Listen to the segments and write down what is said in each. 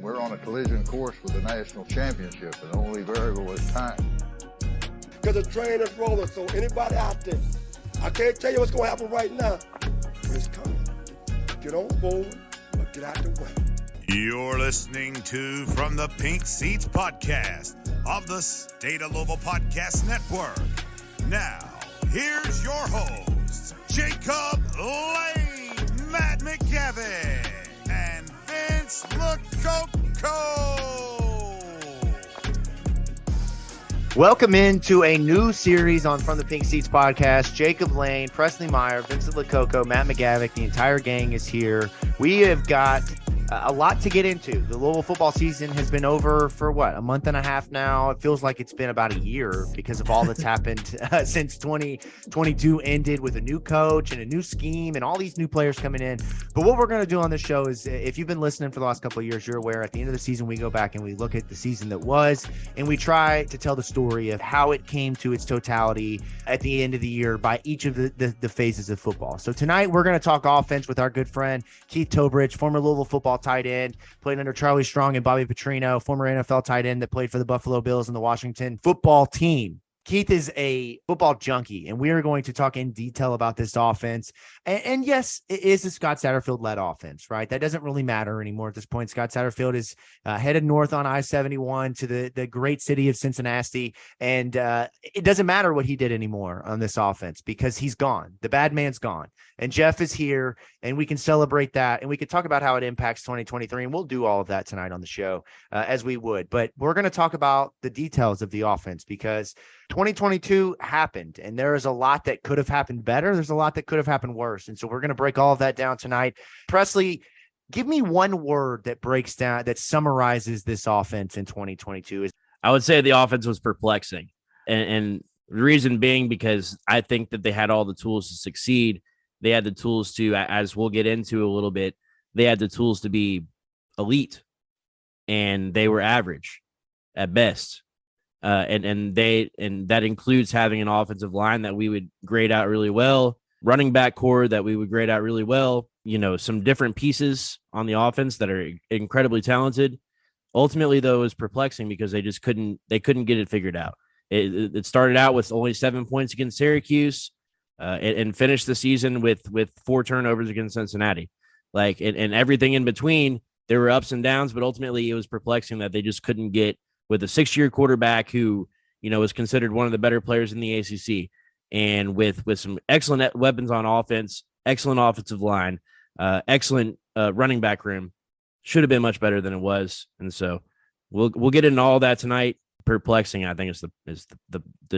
We're on a collision course with the national championship, and the only variable is time. Because the train is rolling, so anybody out there, I can't tell you what's going to happen right now, but it's coming. Get on board or get out the way. You're listening to From the Pink Seats podcast of the State of Louisville Podcast Network. Now, here's your hosts, Jacob Lane, Matt McGavick, and Vince LeCoco. Welcome into a new series on From the Pink Seats podcast. Jacob Lane, Presley Meyer, Vincent LeCoco, Matt McGavick, the entire gang is here. We have got a lot to get into. The Louisville football season has been over for a month and a half now. It feels like it's been about a year because of all that's happened since 2022 ended with a new coach and a new scheme and all these new players coming in. But what we're going to do on this show is, if you've been listening for the last couple of years, you're aware at the end of the season, we go back and we look at the season that was, and we try to tell the story of how it came to its totality at the end of the year by each of the phases of football. So tonight we're going to talk offense with our good friend Keith Towbridge, former Louisville football tight end, played under Charlie Strong and Bobby Petrino, former NFL tight end that played for the Buffalo Bills and the Washington football team. Keith is a football junkie, and we are going to talk in detail about this offense. And yes, it is a Scott Satterfield-led offense, right? That doesn't really matter anymore at this point. Scott Satterfield is headed north on I-71 to the great city of Cincinnati, and it doesn't matter what he did anymore on this offense because he's gone. The bad man's gone, and Jeff is here, and we can celebrate that, and we can talk about how it impacts 2023, and we'll do all of that tonight on the show as we would. But we're going to talk about the details of the offense because 2022 happened, and there is a lot that could have happened better. There's a lot that could have happened worse. And so we're going to break all of that down tonight. Presley, give me one word that breaks down, that summarizes this offense in 2022. I would say the offense was perplexing. And the reason being because I think that they had all the tools to succeed. They had the tools to, as we'll get into a little bit, they had the tools to be elite, and they were average at best. And that includes having an offensive line that we would grade out really well, running back core that we would grade out really well, some different pieces on the offense that are incredibly talented. Ultimately, though, it was perplexing because they couldn't get it figured out. It started out with only 7 points against Syracuse and finished the season with 4 turnovers against Cincinnati. And everything in between, there were ups and downs, but ultimately it was perplexing that they just couldn't get with a 6-year quarterback who, is considered one of the better players in the ACC, and with some excellent weapons on offense, excellent offensive line, excellent running back room. Should have been much better than it was. And so we'll get into all that tonight. Perplexing, I think, is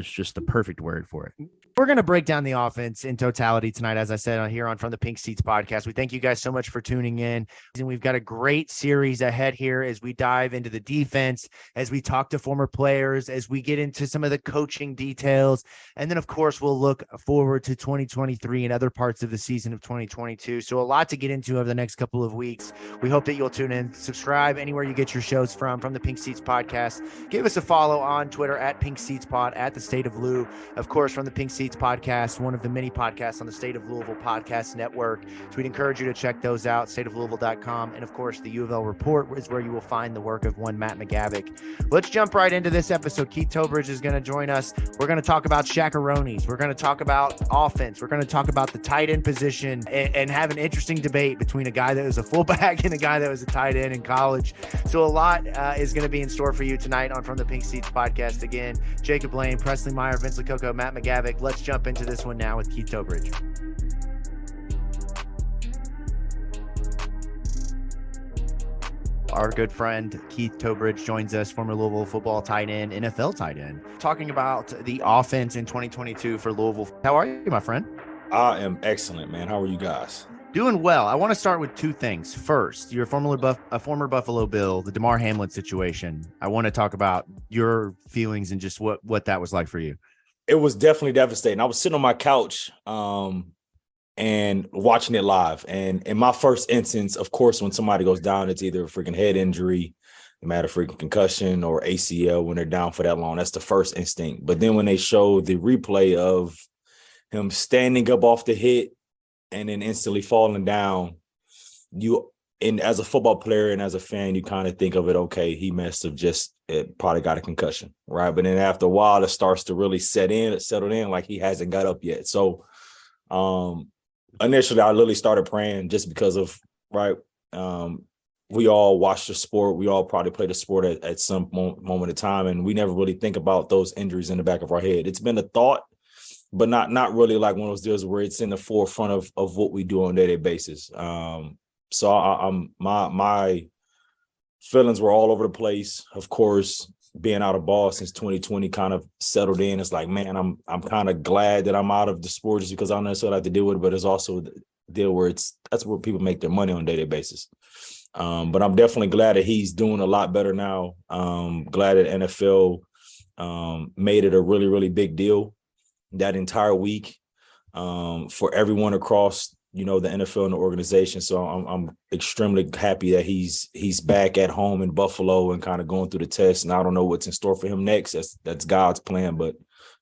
just the perfect word for it. We're going to break down the offense in totality tonight, as I said, here on From the Pink Seats podcast. We thank you guys so much for tuning in. And we've got a great series ahead here as we dive into the defense, as we talk to former players, as we get into some of the coaching details. And then, of course, we'll look forward to 2023 and other parts of the season of 2022. So a lot to get into over the next couple of weeks. We hope that you'll tune in. Subscribe anywhere you get your shows from the Pink Seats podcast. Give us a follow on Twitter at Pink Seats Pod, at the State of Lou. Of course, From the Pink Seats podcast, one of the many podcasts on the State of Louisville Podcast Network. So we'd encourage you to check those out, stateoflouisville.com. And of course, the U of L Report is where you will find the work of one Matt McGavick. Let's jump right into this episode. Keith Towbridge is going to join us. We're going to talk about Shaq-a-ronies. We're going to talk about offense. We're going to talk about the tight end position and have an interesting debate between a guy that was a fullback and a guy that was a tight end in college. So a lot is going to be in store for you tonight on From the Pink Seats podcast. Again, Jacob Lane, Presley Meyer, Vince LeCoco, Matt McGavick. Let's jump into this one now with Keith Towbridge. Our good friend Keith Towbridge joins us, former Louisville football tight end, NFL tight end, talking about the offense in 2022 for Louisville. How are you, my friend? I am excellent, man. How are you guys? Doing well. I want to start with two things. First, you're a former Buffalo Bill, the DeMar Hamlin situation. I want to talk about your feelings and just what that was like for you. It was definitely devastating. I was sitting on my couch and watching it live. And in my first instance, of course, when somebody goes down, it's either a freaking head injury, no matter freaking concussion or ACL when they're down for that long. That's the first instinct. But then when they show the replay of him standing up off the hit and then instantly falling down, you and as a football player and as a fan, you kind of think of it, okay, he must have probably got a concussion, right? But then after a while, it starts to really settle in like he hasn't got up yet. So initially, I literally started praying just because of, right, we all watch the sport. We all probably play the sport at some moment of time, and we never really think about those injuries in the back of our head. It's been a thought, but not really like one of those deals where it's in the forefront of what we do on a daily basis. So my feelings were all over the place. Of course, being out of ball since 2020 kind of settled in. It's like, man, I'm kind of glad that I'm out of the sport just because I don't necessarily have to deal with it, but it's also the deal where that's where people make their money on a daily basis. But I'm definitely glad that he's doing a lot better now. Glad that NFL made it a really, really big deal that entire week for everyone across, the NFL and the organization. So I'm extremely happy that he's back at home in Buffalo and kind of going through the test. And I don't know what's in store for him next. That's God's plan, but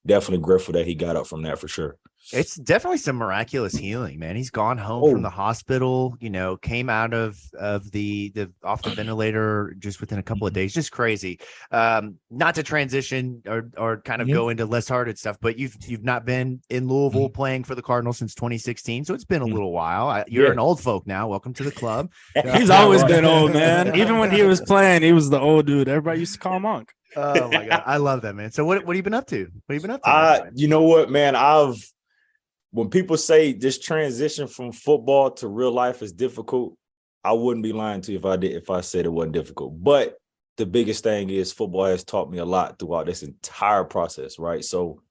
definitely grateful that he got up from that for sure. It's definitely some miraculous healing, man. He's gone home from the hospital, came out of the off the ventilator just within a couple of days. Just crazy. Not to transition or kind of go into less hearted stuff, but you've not been in Louisville playing for the Cardinals since 2016, so it's been a little while. You're an old folk now. Welcome to the club. He's always been old, man. Even when he was playing, he was the old dude. Everybody used to call him Monk. Oh my God, I love that, man. So what have you been up to? What have you been up to? You know what, man? When people say this transition from football to real life is difficult, I wouldn't be lying to you if I said it wasn't difficult. But the biggest thing is football has taught me a lot throughout this entire process, right? So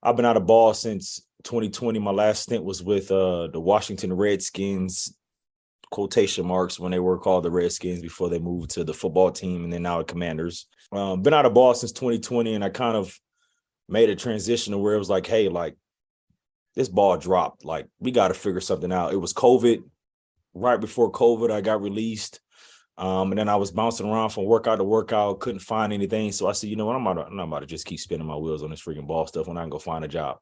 I've been out of ball since 2020. My last stint was with the Washington Redskins, quotation marks, when they were called the Redskins before they moved to the football team and then now the Commanders. Been out of ball since 2020, and I kind of made a transition to where it was like, hey, like, this ball dropped. Like, we got to figure something out. It was COVID. Right before COVID, I got released. And then I was bouncing around from workout to workout, couldn't find anything. So I said, you know what, I'm not about to just keep spinning my wheels on this freaking ball stuff when I can go find a job.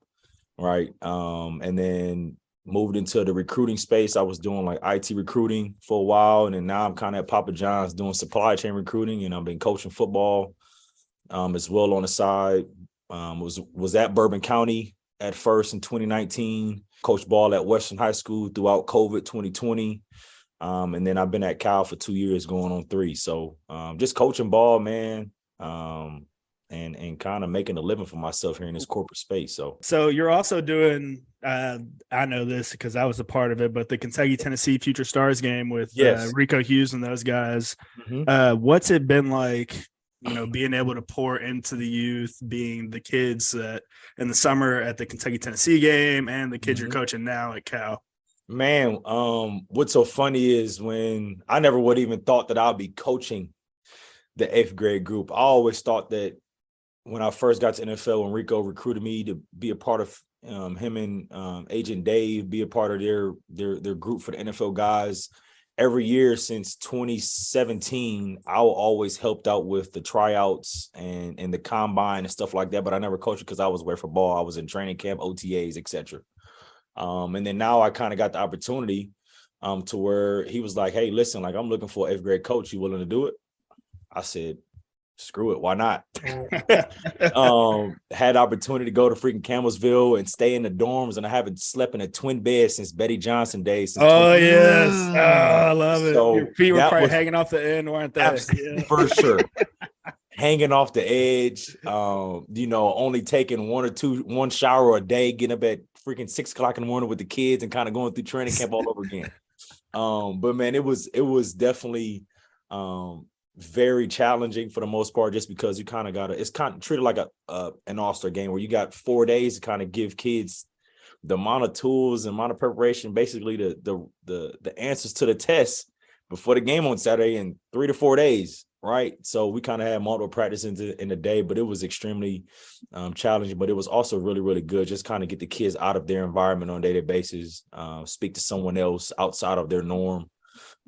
Right. And then moved into the recruiting space. I was doing like IT recruiting for a while. And then now I'm kind of at Papa John's doing supply chain recruiting. And I've been coaching football as well on the side. Was at Bourbon County at first in 2019, coached ball at Western High School throughout COVID 2020. And then I've been at Cal for 2 years going on 3. So just coaching ball, man, and kind of making a living for myself here in this corporate space. So you're also doing, I know this because I was a part of it, but the Kentucky-Tennessee Future Stars game with Rico Hughes and those guys. Mm-hmm. What's it been like, being able to pour into the youth, being the kids that in the summer at the Kentucky-Tennessee game and the kids you're coaching now at Cal? Man, what's so funny is when I never would even thought that I'd be coaching the 8th grade group. I always thought that when I first got to NFL, when Rico recruited me to be a part of him and Agent Dave, be a part of their group for the NFL guys. Every year since 2017, I always helped out with the tryouts and the combine and stuff like that. But I never coached because I was away for ball. I was in training camp, OTAs, etc. And then now I kind of got the opportunity to where he was like, hey, listen, like, I'm looking for an 8th grade coach. You willing to do it? I said, screw it. Why not? Had opportunity to go to freaking Campbellsville and stay in the dorms, and I haven't slept in a twin bed since Betty Johnson days. Oh, yes. Oh, I love it. So your feet were probably hanging off the end, weren't they? For sure. Hanging off the edge, only taking one shower a day, getting up at freaking 6 o'clock in the morning with the kids and kind of going through training camp all over again. But man, it was definitely very challenging for the most part, just because you kind of it's kind of treated like an all-star game where you got 4 days to kind of give kids the amount of tools and amount of preparation, basically the answers to the test before the game on Saturday in 3 to 4 days. Right. So we kind of had multiple practices in the day, but it was extremely challenging, but it was also really, really good. Just kind of get the kids out of their environment on a daily basis, speak to someone else outside of their norm,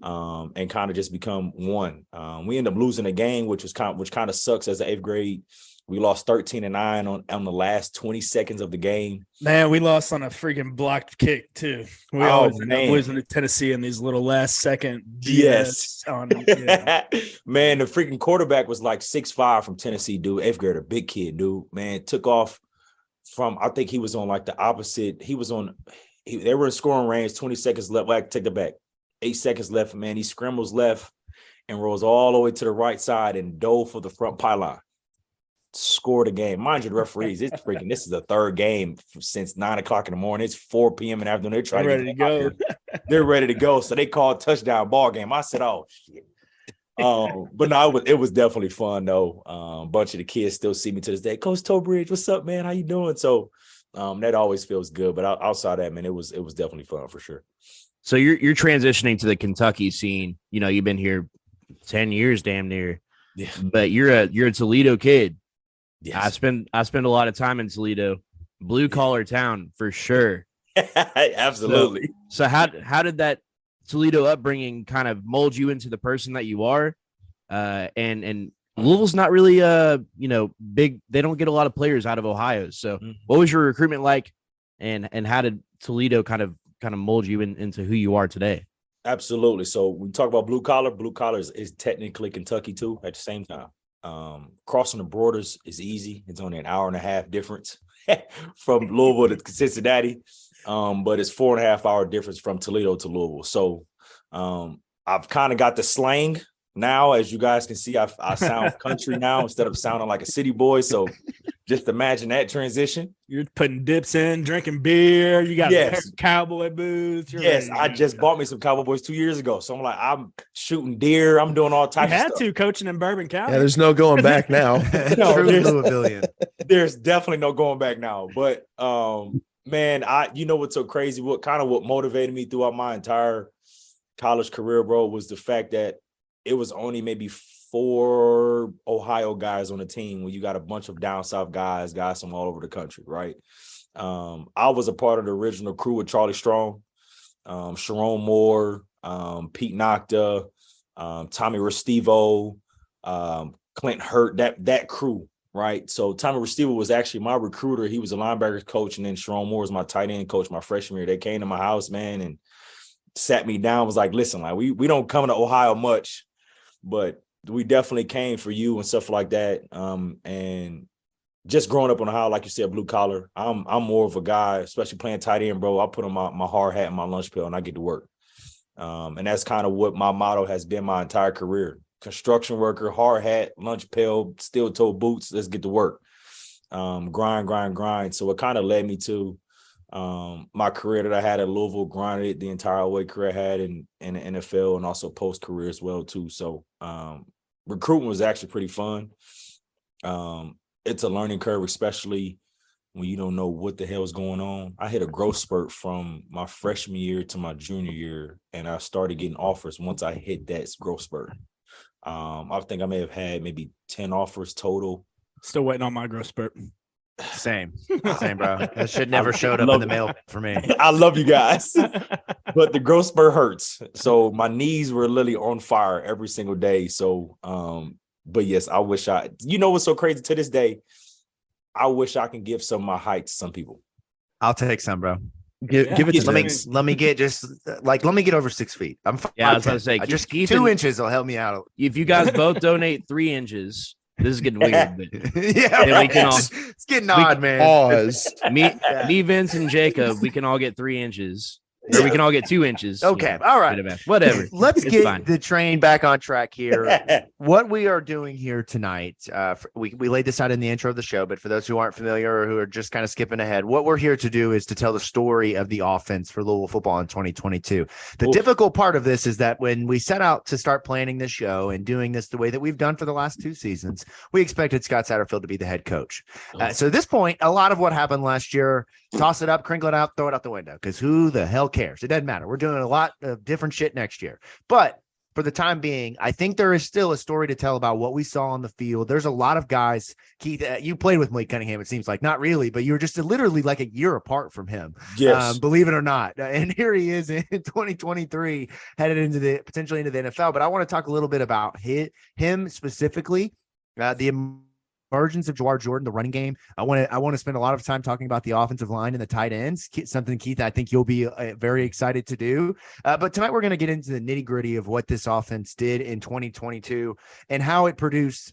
and kind of just become one. We ended up losing a game, which kind of sucks as an 8th grade We lost 13-9 on the last 20 seconds of the game. Man, we lost on a freaking blocked kick too. We always end up losing to Tennessee in these little last second BS Man, the freaking quarterback was like 6'5" from Tennessee, dude. 8th grader, big kid, dude. Man, took off from, I think he was on like the opposite. They were in scoring range, 20 seconds left. Well, I take it back. 8 seconds left, man. He scrambles left and rolls all the way to the right side and dove for the front pylon. Scored a game. Mind you, the referees, this is the third game since 9 o'clock in the morning. It's 4 p.m. in the afternoon. They're trying ready to go. They're ready to go. So they called touchdown ball game. I said, oh shit. But no, it was definitely fun though. A bunch of the kids still see me to this day. Coach Towbridge, what's up, man? How you doing? So that always feels good. But outside that, man, it was definitely fun for sure. So you're transitioning to the Kentucky scene. You know, you've been here 10 years, damn near. Yeah. But you're a Toledo kid. Yes. I spend a lot of time in Toledo, blue collar town for sure. Absolutely. So how did that Toledo upbringing kind of mold you into the person that you are? And Louisville's not really big. They don't get a lot of players out of Ohio. So what was your recruitment like, and how did Toledo kind of mold you into who you are today? Absolutely. So when we talk about blue collar is technically Kentucky too at the same time. Crossing the borders is easy. It's only an hour and a half difference from Louisville to Cincinnati. But it's 4.5 hour difference from Toledo to Louisville. So I've kind of got the slang now. As you guys can see, I sound country now instead of sounding like a city boy. So just imagine that transition. You're putting dips in, drinking beer. You got a pair of cowboy boots. Yes, I just bought me some cowboy boots 2 years ago. So I'm shooting deer. I'm doing all types of stuff. You had to coaching in Bourbon County. Yeah, there's no going back now. There's definitely no going back now. But man, you know what's so crazy? What motivated me throughout my entire college career, bro, was the fact that it was only maybe 4 Ohio guys on the team when you got a bunch of down south guys from all over the country, right? I was a part of the original crew with Charlie Strong, Sharon Moore, Pete Nocta, Tommy Restivo, Clint Hurt, that crew, right? So Tommy Restivo was actually my recruiter. He was a linebackers coach, and then Sharon Moore was my tight end coach my freshman year. They came to my house, man, and sat me down, was like, listen, like we don't come to Ohio much, but we definitely came for you and stuff like that. And just growing up in Ohio, like you said, blue collar, I'm more of a guy, especially playing tight end, bro. I put on my hard hat and my lunch pail and I get to work. And that's kind of what my motto has been my entire career. Construction worker, hard hat, lunch pail, steel toe boots, let's get to work. Grind. So it kind of led me to my career that I had at Louisville, grinded the entire away career I had in the NFL and also post-career as well too. So recruiting was actually pretty fun. It's a learning curve, especially when you don't know what the hell is going on. I hit a growth spurt from my freshman year to my junior year, and I started getting offers once I hit that growth spurt. I think I may have had maybe 10 offers total. Still waiting on my growth spurt. Same, bro. That shit never showed up in the mail for me. I love you guys, but the growth spurt hurts. So my knees were literally on fire every single day. So, but yes, I wish you know what's so crazy to this day? I wish I can give some of my height to some people. I'll take some, bro. Give it to me. Let me get over 6 feet. I'm 5'10". Yeah, I was gonna say, just 2 inches will help me out. If you guys both donate 3 inches, this is getting weird. But yeah, right. It's getting odd, man. Pause. Me, Vince, and Jacob, we can all get 3 inches. Or we can all get 2 inches. Okay. All right. Whatever. Let's get the train back on track here. What we are doing here tonight, we laid this out in the intro of the show, but for those who aren't familiar or who are just kind of skipping ahead, what we're here to do is to tell the story of the offense for Louisville football in 2022. The difficult part of this is that when we set out to start planning this show and doing this the way that we've done for the last 2 seasons, we expected Scott Satterfield to be the head coach. So at this point, a lot of what happened last year, toss it up, crinkle it out, throw it out the window, because who the hell cares? It doesn't matter. We're doing a lot of different shit next year. But for the time being, I think there is still a story to tell about what we saw on the field. There's a lot of guys. Keith, you played with Malik Cunningham, it seems like. Not really, but you were just literally like a year apart from him. Yes. Believe it or not. And here he is in 2023, headed potentially into the NFL. But I want to talk a little bit about him specifically, the emergence of Jawar Jordan, the running game. I want to spend a lot of time talking about the offensive line and the tight ends. Something, Keith, I think you'll be very excited to do. But tonight we're going to get into the nitty gritty of what this offense did in 2022 and how it produced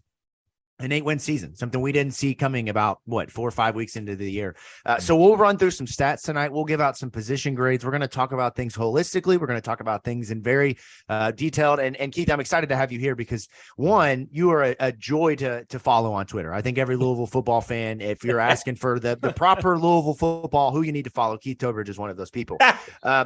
an 8-win season, something we didn't see coming about 4 or 5 weeks into the year. So we'll run through some stats tonight. We'll give out some position grades. We're going to talk about things holistically. We're going to talk about things in very detailed. And Keith, I'm excited to have you here because one, you are a joy to follow on Twitter. I think every Louisville football fan, if you're asking for the proper Louisville football, who you need to follow, Keith Towbridge is one of those people.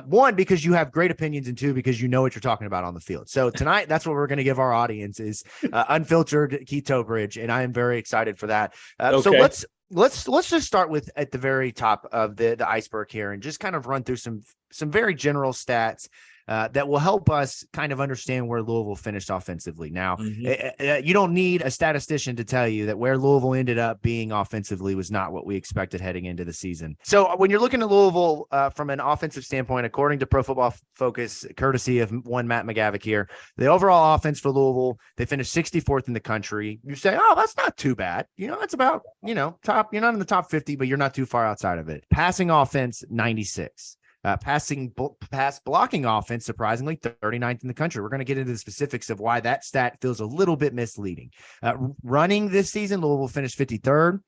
One, because you have great opinions, and two, because you know what you're talking about on the field. So tonight, that's what we're going to give our audience is unfiltered Keith Towbridge. And I am very excited for that. Okay. So let's just start with at the very top of the iceberg here and just kind of run through some very general stats that will help us kind of understand where Louisville finished offensively. Now, you don't need a statistician to tell you that where Louisville ended up being offensively was not what we expected heading into the season. So when you're looking at Louisville from an offensive standpoint, according to Pro Football Focus, courtesy of one Matt McGavick here, the overall offense for Louisville, they finished 64th in the country. You say, oh, that's not too bad. That's about, top. You're not in the top 50, but you're not too far outside of it. Passing offense, 96. Pass blocking offense, surprisingly, 39th in the country. We're going to get into the specifics of why that stat feels a little bit misleading. Running this season, Louisville finished 53rd.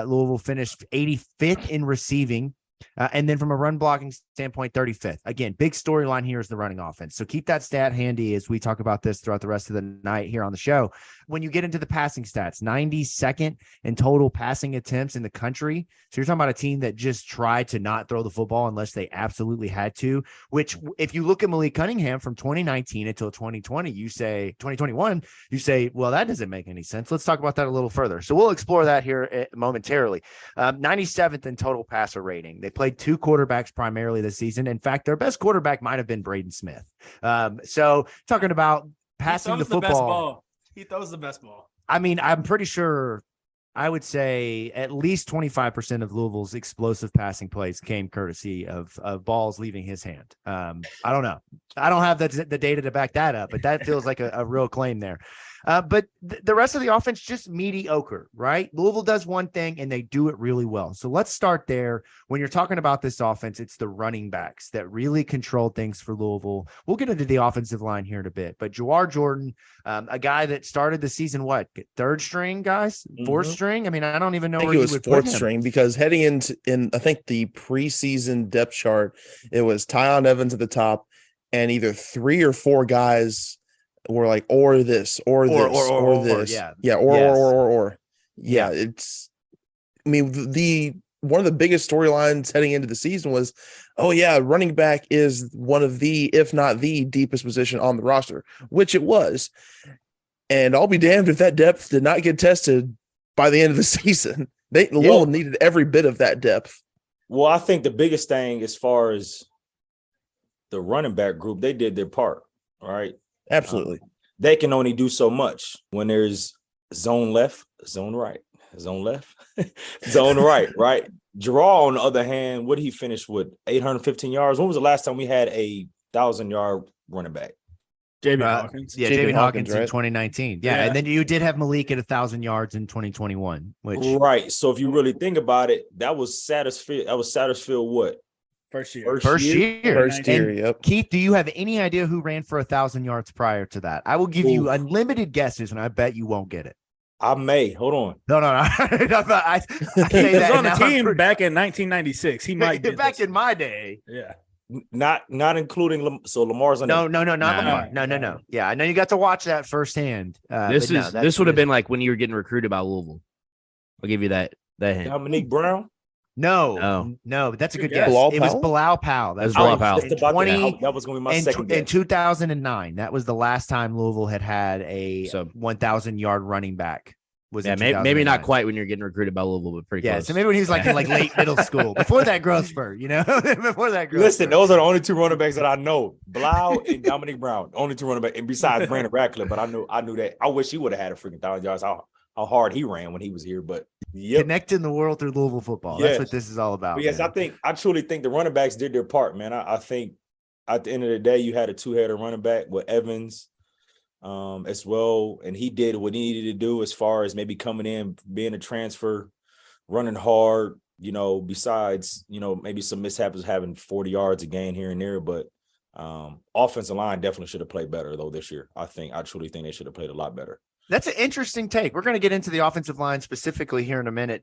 Louisville finished 85th in receiving. And then from a run blocking standpoint, 35th. Again, big storyline here is the running offense. So keep that stat handy as we talk about this throughout the rest of the night here on the show. When you get into the passing stats, 92nd in total passing attempts in the country. So you're talking about a team that just tried to not throw the football unless they absolutely had to, which if you look at Malik Cunningham from 2019 until 2021, you say, well, that doesn't make any sense. Let's talk about that a little further. So we'll explore that here momentarily. 97th in total passer rating. They played 2 quarterbacks primarily this season. In fact, their best quarterback might have been Braden Smith. So talking about passing the football. He throws the best ball. I mean, I'm pretty sure I would say at least 25% of Louisville's explosive passing plays came courtesy of balls leaving his hand. I don't know. I don't have the data to back that up, but that feels like a real claim there. But the rest of the offense, just mediocre, right? Louisville does one thing and they do it really well. So let's start there. When you're talking about this offense, it's the running backs that really control things for Louisville. We'll get into the offensive line here in a bit, but Jawar Jordan, a guy that started the season, third string, guys? Fourth string? I mean, I don't even know where he was fourth string because heading in I think the preseason depth chart, it was Tyon Evans at the top and either 3 or 4 guys were like, or this, or this. Yeah. It's, I mean, one of the biggest storylines heading into the season was, running back is one of the, if not the deepest position on the roster, which it was. And I'll be damned if that depth did not get tested by the end of the season. Louisville needed every bit of that depth. Well, I think the biggest thing as far as the running back group, they did their part, right? Absolutely. They can only do so much when there's zone left, zone right, zone left, zone right. Gerard, on the other hand, what did he finish with? 815 yards. When was the last time we had a 1,000-yard running back? J.B. Hawkins. Yeah, J.B. Hawkins right? In 2019. Yeah, and then you did have Malik at 1,000 yards in 2021. Right. So if you really think about it, that was Satterfield what? First year. Yep. Keith, do you have any idea who ran for 1,000 yards prior to that? I will give you unlimited guesses, and I bet you won't get it. I may. Hold on. No. I say he was on the team back in 1996. He might get back in my day. Yeah. Not including Lamar's on No, not Lamar. No. Yeah, I know you got to watch that firsthand. This would have been like when you were getting recruited by Louisville. I'll give you that hint. Dominique Brown. No, but that's a good guess. Bilal it was Bilal Powell. That was Bilal Powell. That was going to be my second guess. In 2009, that was the last time Louisville had a 1,000-yard running back. Maybe not quite when you're getting recruited by Louisville, but pretty close. So maybe when he was in late middle school, before that growth spurt, Listen, those are the only 2 running backs that I know: Bilal and Dominique Brown. Only 2 running backs, and besides Brandon Radcliffe. But I knew that. I wish he would have had a freaking 1,000 yards. How hard he ran when he was here, but connecting the world through Louisville football. Yes. That's what this is all about. But yes, I truly think the running backs did their part, man. I think at the end of the day, you had a 2-header running back with Evans, as well. And he did what he needed to do as far as maybe coming in, being a transfer, running hard, besides, maybe some mishaps having 40 yards a gain here and there. But offensive line definitely should have played better, though, this year. I truly think they should have played a lot better. That's an interesting take. We're going to get into the offensive line specifically here in a minute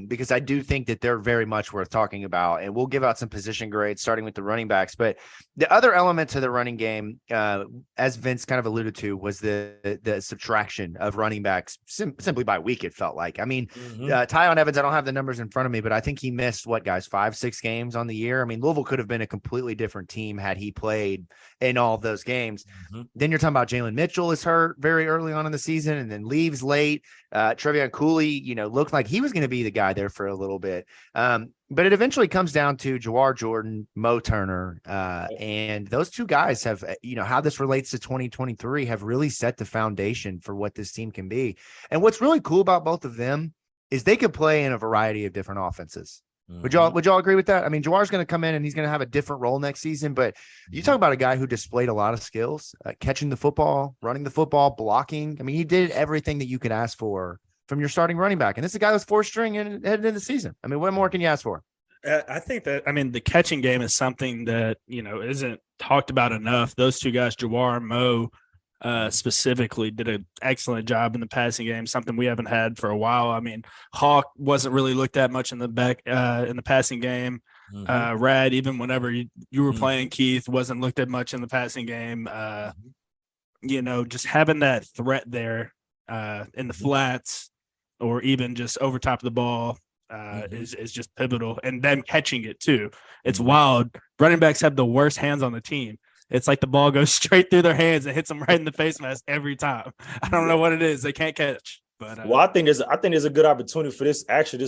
because I do think that they're very much worth talking about, and we'll give out some position grades starting with the running backs. But the other element to the running game, as Vince kind of alluded to, was the subtraction of running backs simply by week, it felt like. I mean, Tyon Evans, I don't have the numbers in front of me, but I think he missed, 5-6 games on the year? I mean, Louisville could have been a completely different team had he played in all of those games. Then you're talking about Jalen Mitchell is hurt very early on in the season and then leaves late. Trevion Cooley, looked like he was going to be the guy there for a little bit. But it eventually comes down to Jawar Jordan, Mo Turner, and those two guys have, how this relates to 2023 have really set the foundation for what this team can be. And what's really cool about both of them is they could play in a variety of different offenses. Would y'all agree with that? I mean, Jawar's going to come in and he's going to have a different role next season, but you talk about a guy who displayed a lot of skills, catching the football, running the football, blocking. I mean, he did everything that you could ask for from your starting running back. And this is a guy that's 4th string and headed into the season. I mean, what more can you ask for? I think that, the catching game is something that, isn't talked about enough. Those two guys, Jawar and Mo, specifically did an excellent job in the passing game, something we haven't had for a while. I mean, Hawk wasn't really looked at much in the passing game. Rad, even whenever you were playing, Keith wasn't looked at much in the passing game. Just having that threat there in the flats or even just over top of the ball is just pivotal. And then catching it too. It's wild. Running backs have the worst hands on the team. It's like the ball goes straight through their hands and hits them right in the face mask every time. I don't know what it is. They can't catch. But I think there's a good opportunity for this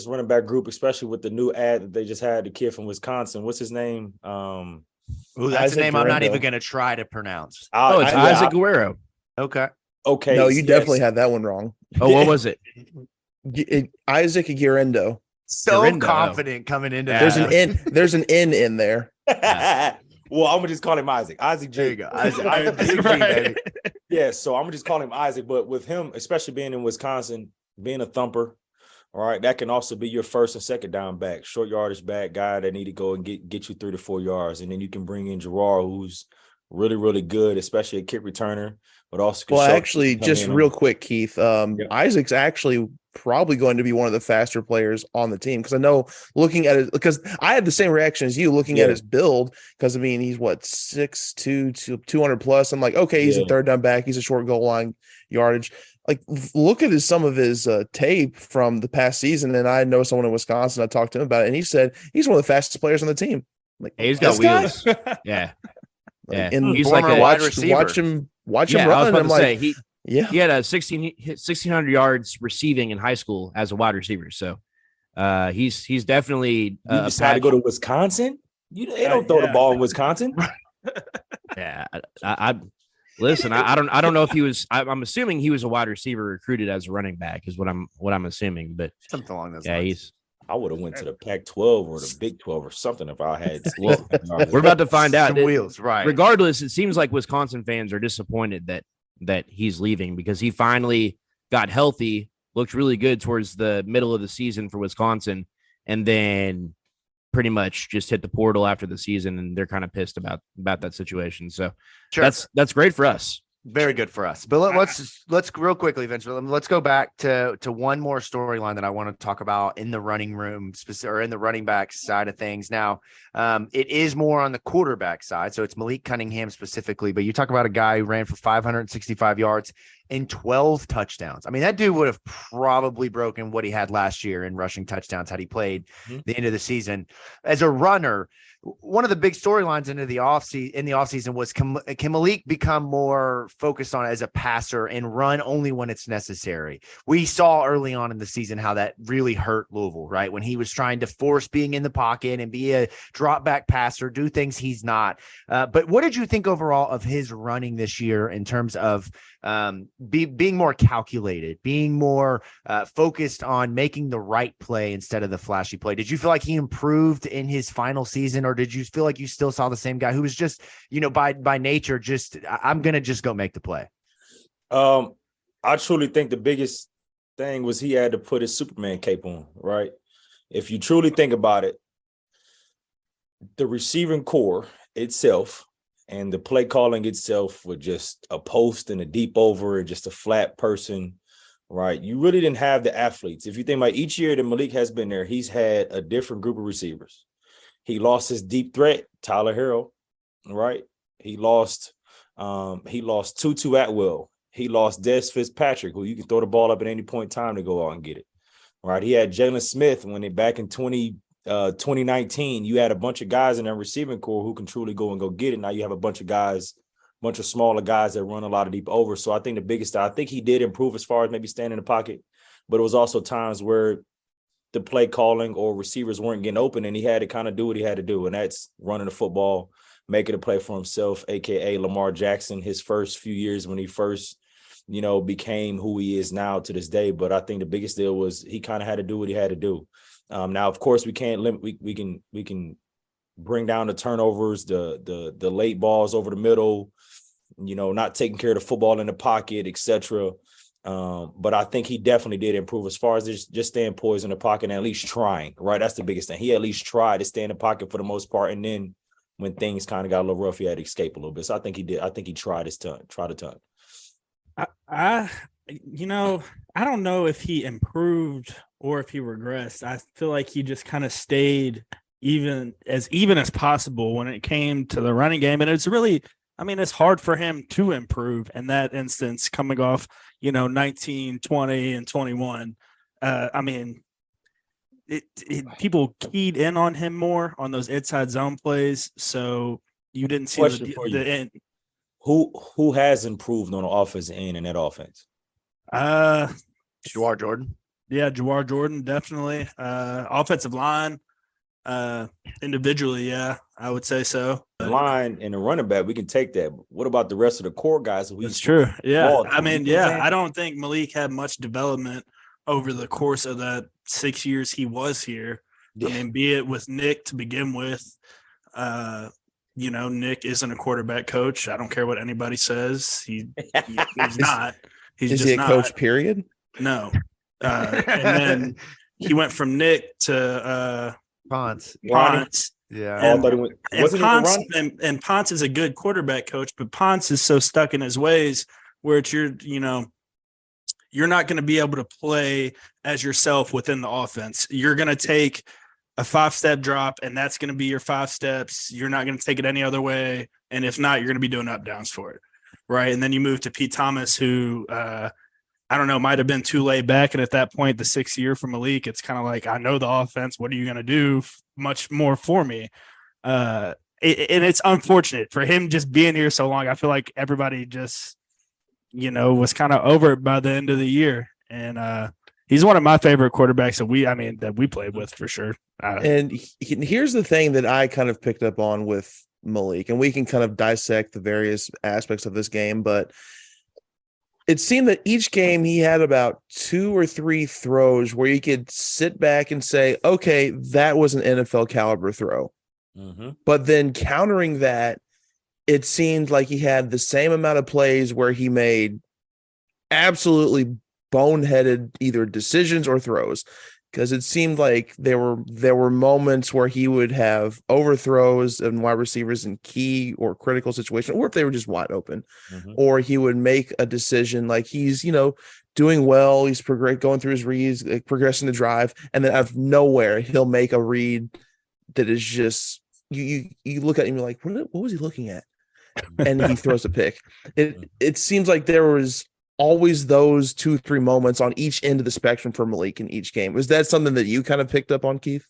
running back group, especially with the new ad that they just had, the kid from Wisconsin. What's his name? That's a name Guerrero. I'm not even going to try to pronounce. It's Isaac Guerrero. Okay. No, you definitely had that one wrong. Oh, what was it? Isaac Guerrero. Confident coming into there's an N. There's an N in there. Well, I'm gonna just call him Isaac. Isaac G. There you go. Isaac G, baby. Yeah, so I'm gonna just call him Isaac. But with him, especially being in Wisconsin, being a thumper, all right, that can also be your first and second down back, short yardage back, guy that need to go and get you 3 to 4 yards, and then you can bring in Jawar, who's really, really good, especially a kick returner, but also. Well, actually, just real quick, Keith, Isaac's actually probably going to be one of the faster players on the team, because I know looking at it, because I had the same reaction as you looking at his build, because he's 6'2", 200 plus. I'm like, okay, he's a third down back, he's a short goal line yardage. Like, look at some of his tape from the past season, and I know someone in Wisconsin, I talked to him about it, and he said he's one of the fastest players on the team. I'm like, hey, he's got wheels. Yeah. And he's like a wide receiver. Watch him run. I was about to say, he had a 1,600 yards receiving in high school as a wide receiver. So he's definitely you decided to go to Wisconsin? They don't throw the ball in Wisconsin. Yeah. I listen, I don't know if he was. I'm assuming he was a wide receiver recruited as a running back is what I'm assuming. But something along those lines. I would have went to the Pac-12 or the Big 12 or something if I had. Well, we're about to find out. Wheels, right? Regardless, it seems like Wisconsin fans are disappointed that he's leaving, because he finally got healthy, looked really good towards the middle of the season for Wisconsin, and then pretty much just hit the portal after the season, and they're kind of pissed about that situation. So that's great for us. Very good for us. But let's real quickly, Vince, let's go back to one more storyline that I want to talk about in the running room, or in the running back side of things. Now, it is more on the quarterback side, so it's Malik Cunningham specifically. But you talk about a guy who ran for 565 yards and 12 touchdowns. I mean, that dude would have probably broken what he had last year in rushing touchdowns had he played the end of the season. As a runner, one of the big storylines in the offseason was can Malik become more focused on as a passer and run only when it's necessary? We saw early on in the season how that really hurt Louisville, right? When he was trying to force being in the pocket and be a drop back passer, do things he's not. But what did you think overall of his running this year in terms of being more calculated, being more focused on making the right play instead of the flashy play? Did you feel like he improved in his final season, or did you feel like you still saw the same guy who was just, by nature, just, I'm going to just go make the play? I truly think the biggest thing was he had to put his Superman cape on, right? If you truly think about it, the receiving core itself and the play calling itself with just a post and a deep over and just a flat person, right? You really didn't have the athletes. If you think about each year that Malik has been there, he's had a different group of receivers. He lost his deep threat, Tyler Harrell, right? He lost Tutu Atwell. He lost Des Fitzpatrick, who you can throw the ball up at any point in time to go out and get it, right? He had Jalen Smith when they back in 2019. You had a bunch of guys in that receiving core who can truly go and go get it. Now you have a bunch of smaller guys that run a lot of deep over. So I think I think he did improve as far as maybe standing in the pocket, but it was also times where the play calling or receivers weren't getting open and he had to kind of do what he had to do. And that's running the football, making a play for himself, AKA Lamar Jackson, his first few years when he first, became who he is now to this day. But I think the biggest deal was he kind of had to do what he had to do. Now, of course, we can't limit. We can bring down the turnovers, the late balls over the middle, not taking care of the football in the pocket, etc. But I think he definitely did improve as far as just staying poised in the pocket and at least trying. Right, that's the biggest thing. He at least tried to stay in the pocket for the most part, and then when things kind of got a little rough, he had to escape a little bit. So I think he did. I think he tried a ton. I don't know if he improved or if he regressed. I feel like he just kind of stayed even as possible when it came to the running game. And it's really, it's hard for him to improve in that instance, coming off, 19, 20, and 21. People keyed in on him more on those inside zone plays. So you didn't see the end. Who has improved on the offensive end in that offense? Jawar Jordan. Yeah, Jawar Jordan, definitely. Offensive line, individually, yeah, I would say so. The line and the running back, we can take that. But what about the rest of the core guys? That's true. Yeah, I don't think Malik had much development over the course of that 6 years he was here. Yeah. Be it with Nick to begin with. Nick isn't a quarterback coach. I don't care what anybody says. He's not. Is he a coach, period? No. And then he went from Nick to Ponce. Yeah. And Ponce is a good quarterback coach, but Ponce is so stuck in his ways where you're not going to be able to play as yourself within the offense. You're going to take a 5-step drop, and that's going to be your 5 steps. You're not going to take it any other way. And if not, you're going to be doing up downs for it. Right. And then you move to Pete Thomas, who might have been too laid back. And at that point, the 6th year for Malik, it's kind of like, I know the offense. What are you going to do much more for me? And it's unfortunate for him just being here so long. I feel like everybody just, was kind of over it by the end of the year. And he's one of my favorite quarterbacks that we played with for sure. And here's the thing that I kind of picked up on with Malik, and we can kind of dissect the various aspects of this game, but it seemed that each game he had about 2 or 3 throws where you could sit back and say, okay, that was an NFL caliber throw. Mm-hmm. But then countering that, it seemed like he had the same amount of plays where he made absolutely boneheaded either decisions or throws, because it seemed like there were moments where he would have overthrows and wide receivers in key or critical situations, or if they were just wide open, mm-hmm. or he would make a decision like he's doing well, he's going through his reads, progressing the drive, and then out of nowhere he'll make a read that is just you look at him, you're like, what was he looking at? And he throws a pick. It seems like there was always those 2-3 moments on each end of the spectrum for Malik in each game. Was that something that you kind of picked up on, Keith?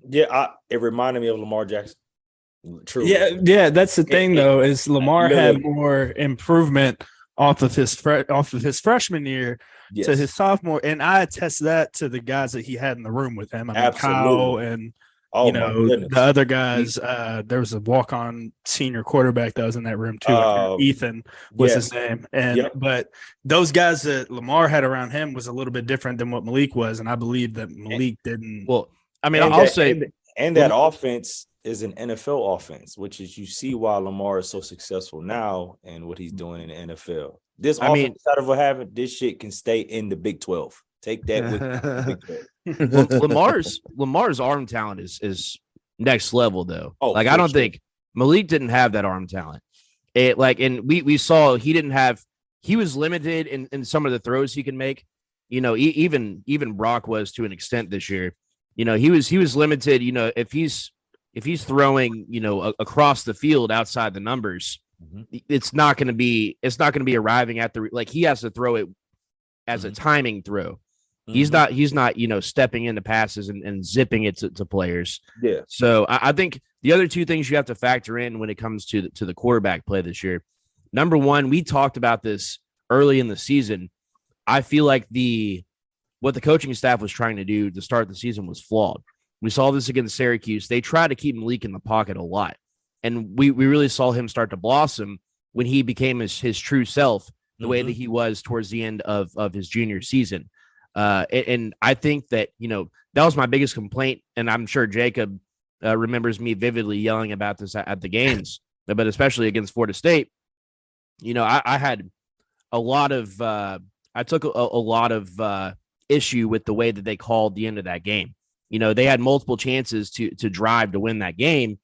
Yeah, it reminded me of Lamar Jackson. True. Yeah. That's the thing, though, is Lamar had more improvement off of his freshman year to his sophomore, and I attest that to the guys that he had in the room with him. Kyle and the other guys. There was a walk-on senior quarterback that was in that room too. Ethan was his name, but those guys that Lamar had around him was a little bit different than what Malik was, and I believe that Malik didn't. Well, I'll say, that offense is an NFL offense, which is you see why Lamar is so successful now and what he's doing in the NFL. This offense, out of what happened, this shit can stay in the Big 12. Take that with the Big 12. Lamar's arm talent is next level though. Oh, like I don't think Malik didn't have that arm talent. And we saw he was limited in some of the throws he can make. You know, even Brock was to an extent this year. You know, he was limited. You know, if he's throwing, you know, across the field outside the numbers, it's not going to be arriving at he has to throw it as a timing throw. He's not, you know, stepping into passes and zipping it to players. Yeah. So I think the other two things you have to factor in when it comes to the quarterback play this year. Number one, we talked about this early in the season. I feel like what the coaching staff was trying to do to start the season was flawed. We saw this against Syracuse. They tried to keep Malik in the pocket a lot. And we really saw him start to blossom when he became his true self, the way that he was towards the end of his junior season. And I think that, you know, that was my biggest complaint. And I'm sure Jacob remembers me vividly yelling about this at the games, but especially against Florida State. You know, I had a lot of I took a lot of issue with the way that they called the end of that game. You know, they had multiple chances to drive to win that game,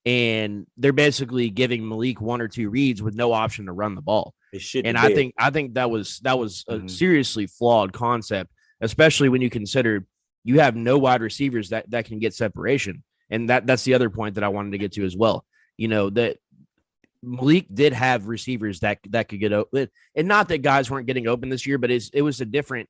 and they're basically giving Malik one or two reads with no option to run the ball. And I think that was a seriously flawed concept, especially when you consider you have no wide receivers that can get separation. And that's the other point that I wanted to get to as well. You know, that Malik did have receivers that could get open, and not that guys weren't getting open this year, but it was a different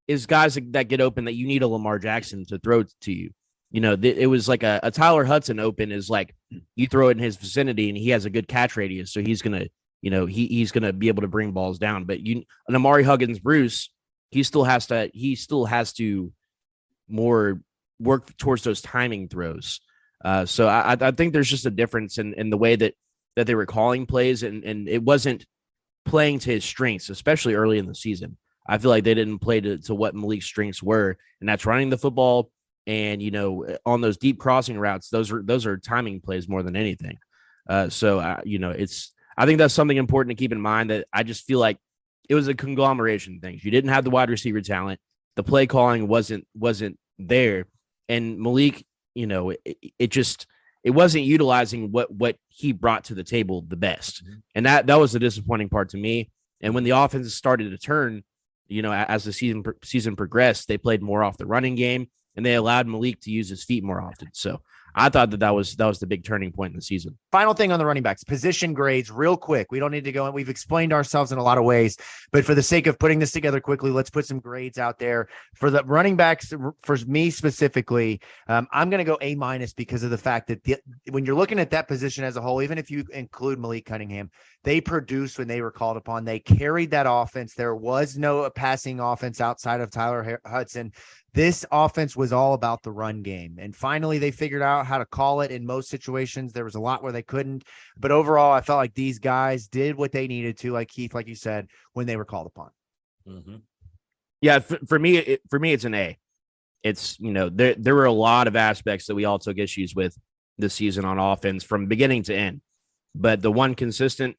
is guys that get open that you need a Lamar Jackson to throw to you. You know, it was like a Tyler Hudson open is like you throw it in his vicinity and he has a good catch radius. So he's going to, you know, he's going to be able to bring balls down, but an Amari Huggins, Bruce, he still has to more work towards those timing throws. So I think there's just a difference in the way that they were calling plays, and it wasn't playing to his strengths, especially early in the season. I feel like they didn't play to what Malik's strengths were, and that's running the football. And, you know, on those deep crossing routes, those are timing plays more than anything. You know, I think that's something important to keep in mind, that I just feel like it was a conglomeration of things. You didn't have the wide receiver talent. The play calling wasn't there. And Malik, you know, it wasn't utilizing what he brought to the table the best. And that was the disappointing part to me. And when the offense started to turn, you know, as the season progressed, they played more off the running game, and they allowed Malik to use his feet more often. So I thought that was the big turning point in the season. Final thing on the running backs, position grades real quick. We don't need to go in. We've explained ourselves in a lot of ways, but for the sake of putting this together quickly, let's put some grades out there for the running backs. For me specifically, I'm going to go A- because of the fact that when you're looking at that position as a whole, even if you include Malik Cunningham, they produced when they were called upon. They carried that offense. There was no passing offense outside of Tyler Hudson. This offense was all about the run game. And finally, they figured out how to call it in most situations. There was a lot where they couldn't. But overall, I felt like these guys did what they needed to, like Keith, like you said, when they were called upon. Yeah, for me, it's an A. It's, you know, there were a lot of aspects that we all took issues with this season on offense from beginning to end. But the one consistent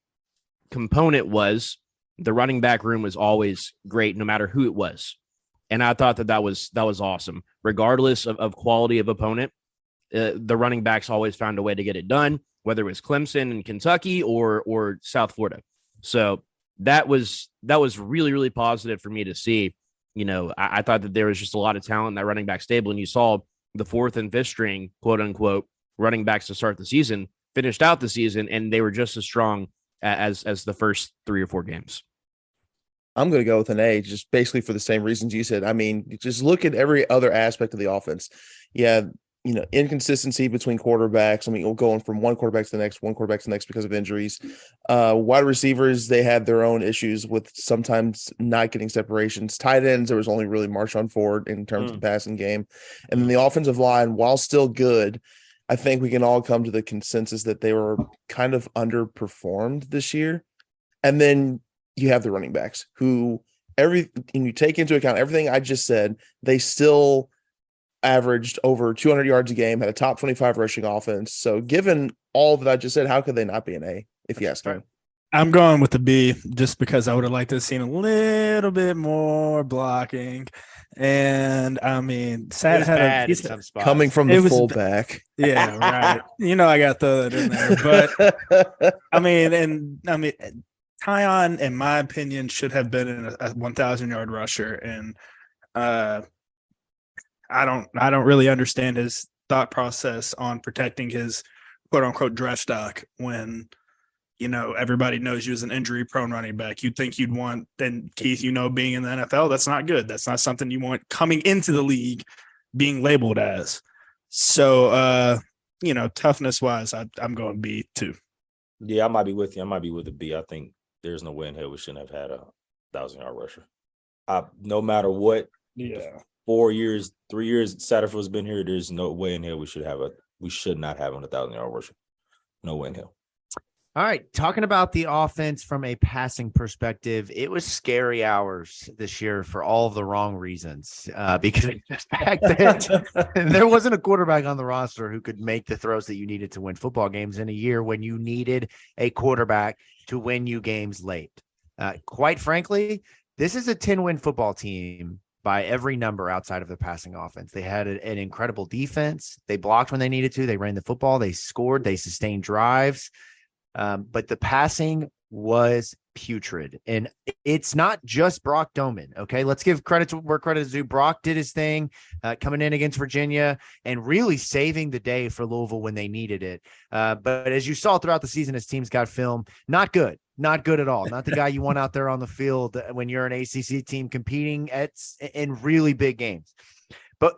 component was the running back room was always great, no matter who it was. And I thought that was awesome. Regardless of quality of opponent, the running backs always found a way to get it done, whether it was Clemson and Kentucky or South Florida. So that was really, really positive for me to see. You know, I thought that there was just a lot of talent in that running back stable, and you saw the fourth and fifth string, quote unquote, running backs to start the season, finished out the season, and they were just as strong as the first 3 or 4 games. I'm going to go with an A, just basically for the same reasons you said. I mean, just look at every other aspect of the offense. Yeah, you know, inconsistency between quarterbacks. I mean, we're going from one quarterback to the next, because of injuries. Wide receivers, they had their own issues with sometimes not getting separations. Tight ends, there was only really Marshawn Ford in terms of the passing game. And then the offensive line, while still good, I think we can all come to the consensus that they were kind of underperformed this year. And then you have the running backs who and you take into account everything I just said, they still averaged over 200 yards a game, had a top 25 rushing offense. So given all that I just said, how could they not be an A, if you ask me? I'm going with the B just because I would have liked to have seen a little bit more blocking. And I mean, It was bad in some spots. Coming from the fullback. Yeah, right. I got to throw that in there. But I mean, Tyon, in my opinion, should have been a 1,000-yard rusher. And I don't really understand his thought process on protecting his quote unquote draft stock when everybody knows you as an injury prone running back. You'd think you'd want, then Keith, being in the NFL, that's not good. That's not something you want coming into the league being labeled as. So toughness wise, I'm going B too. Yeah, I might be with you. I might be with a B. I think there's no way in hell we shouldn't have had a 1,000-yard rusher. No matter what. Yeah. 4 years, 3 years Satterfield's been here. There's no way in hell we should not have a 1,000-yard rusher. No way in hell. All right, talking about the offense from a passing perspective, it was scary hours this year for all of the wrong reasons. Because the fact that there wasn't a quarterback on the roster who could make the throws that you needed to win football games in a year when you needed a quarterback to win you games late. Quite frankly, this is a 10-win football team by every number outside of the passing offense. They had an incredible defense. They blocked when they needed to. They ran the football. They scored. They sustained drives. But the passing was putrid. And it's not just Brock Doman, okay? Let's give credit to where credit is due. Brock did his thing coming in against Virginia and really saving the day for Louisville when they needed it. But as you saw throughout the season, his teams got film. Not good. Not good at all. Not the guy you want out there on the field when you're an ACC team competing in really big games.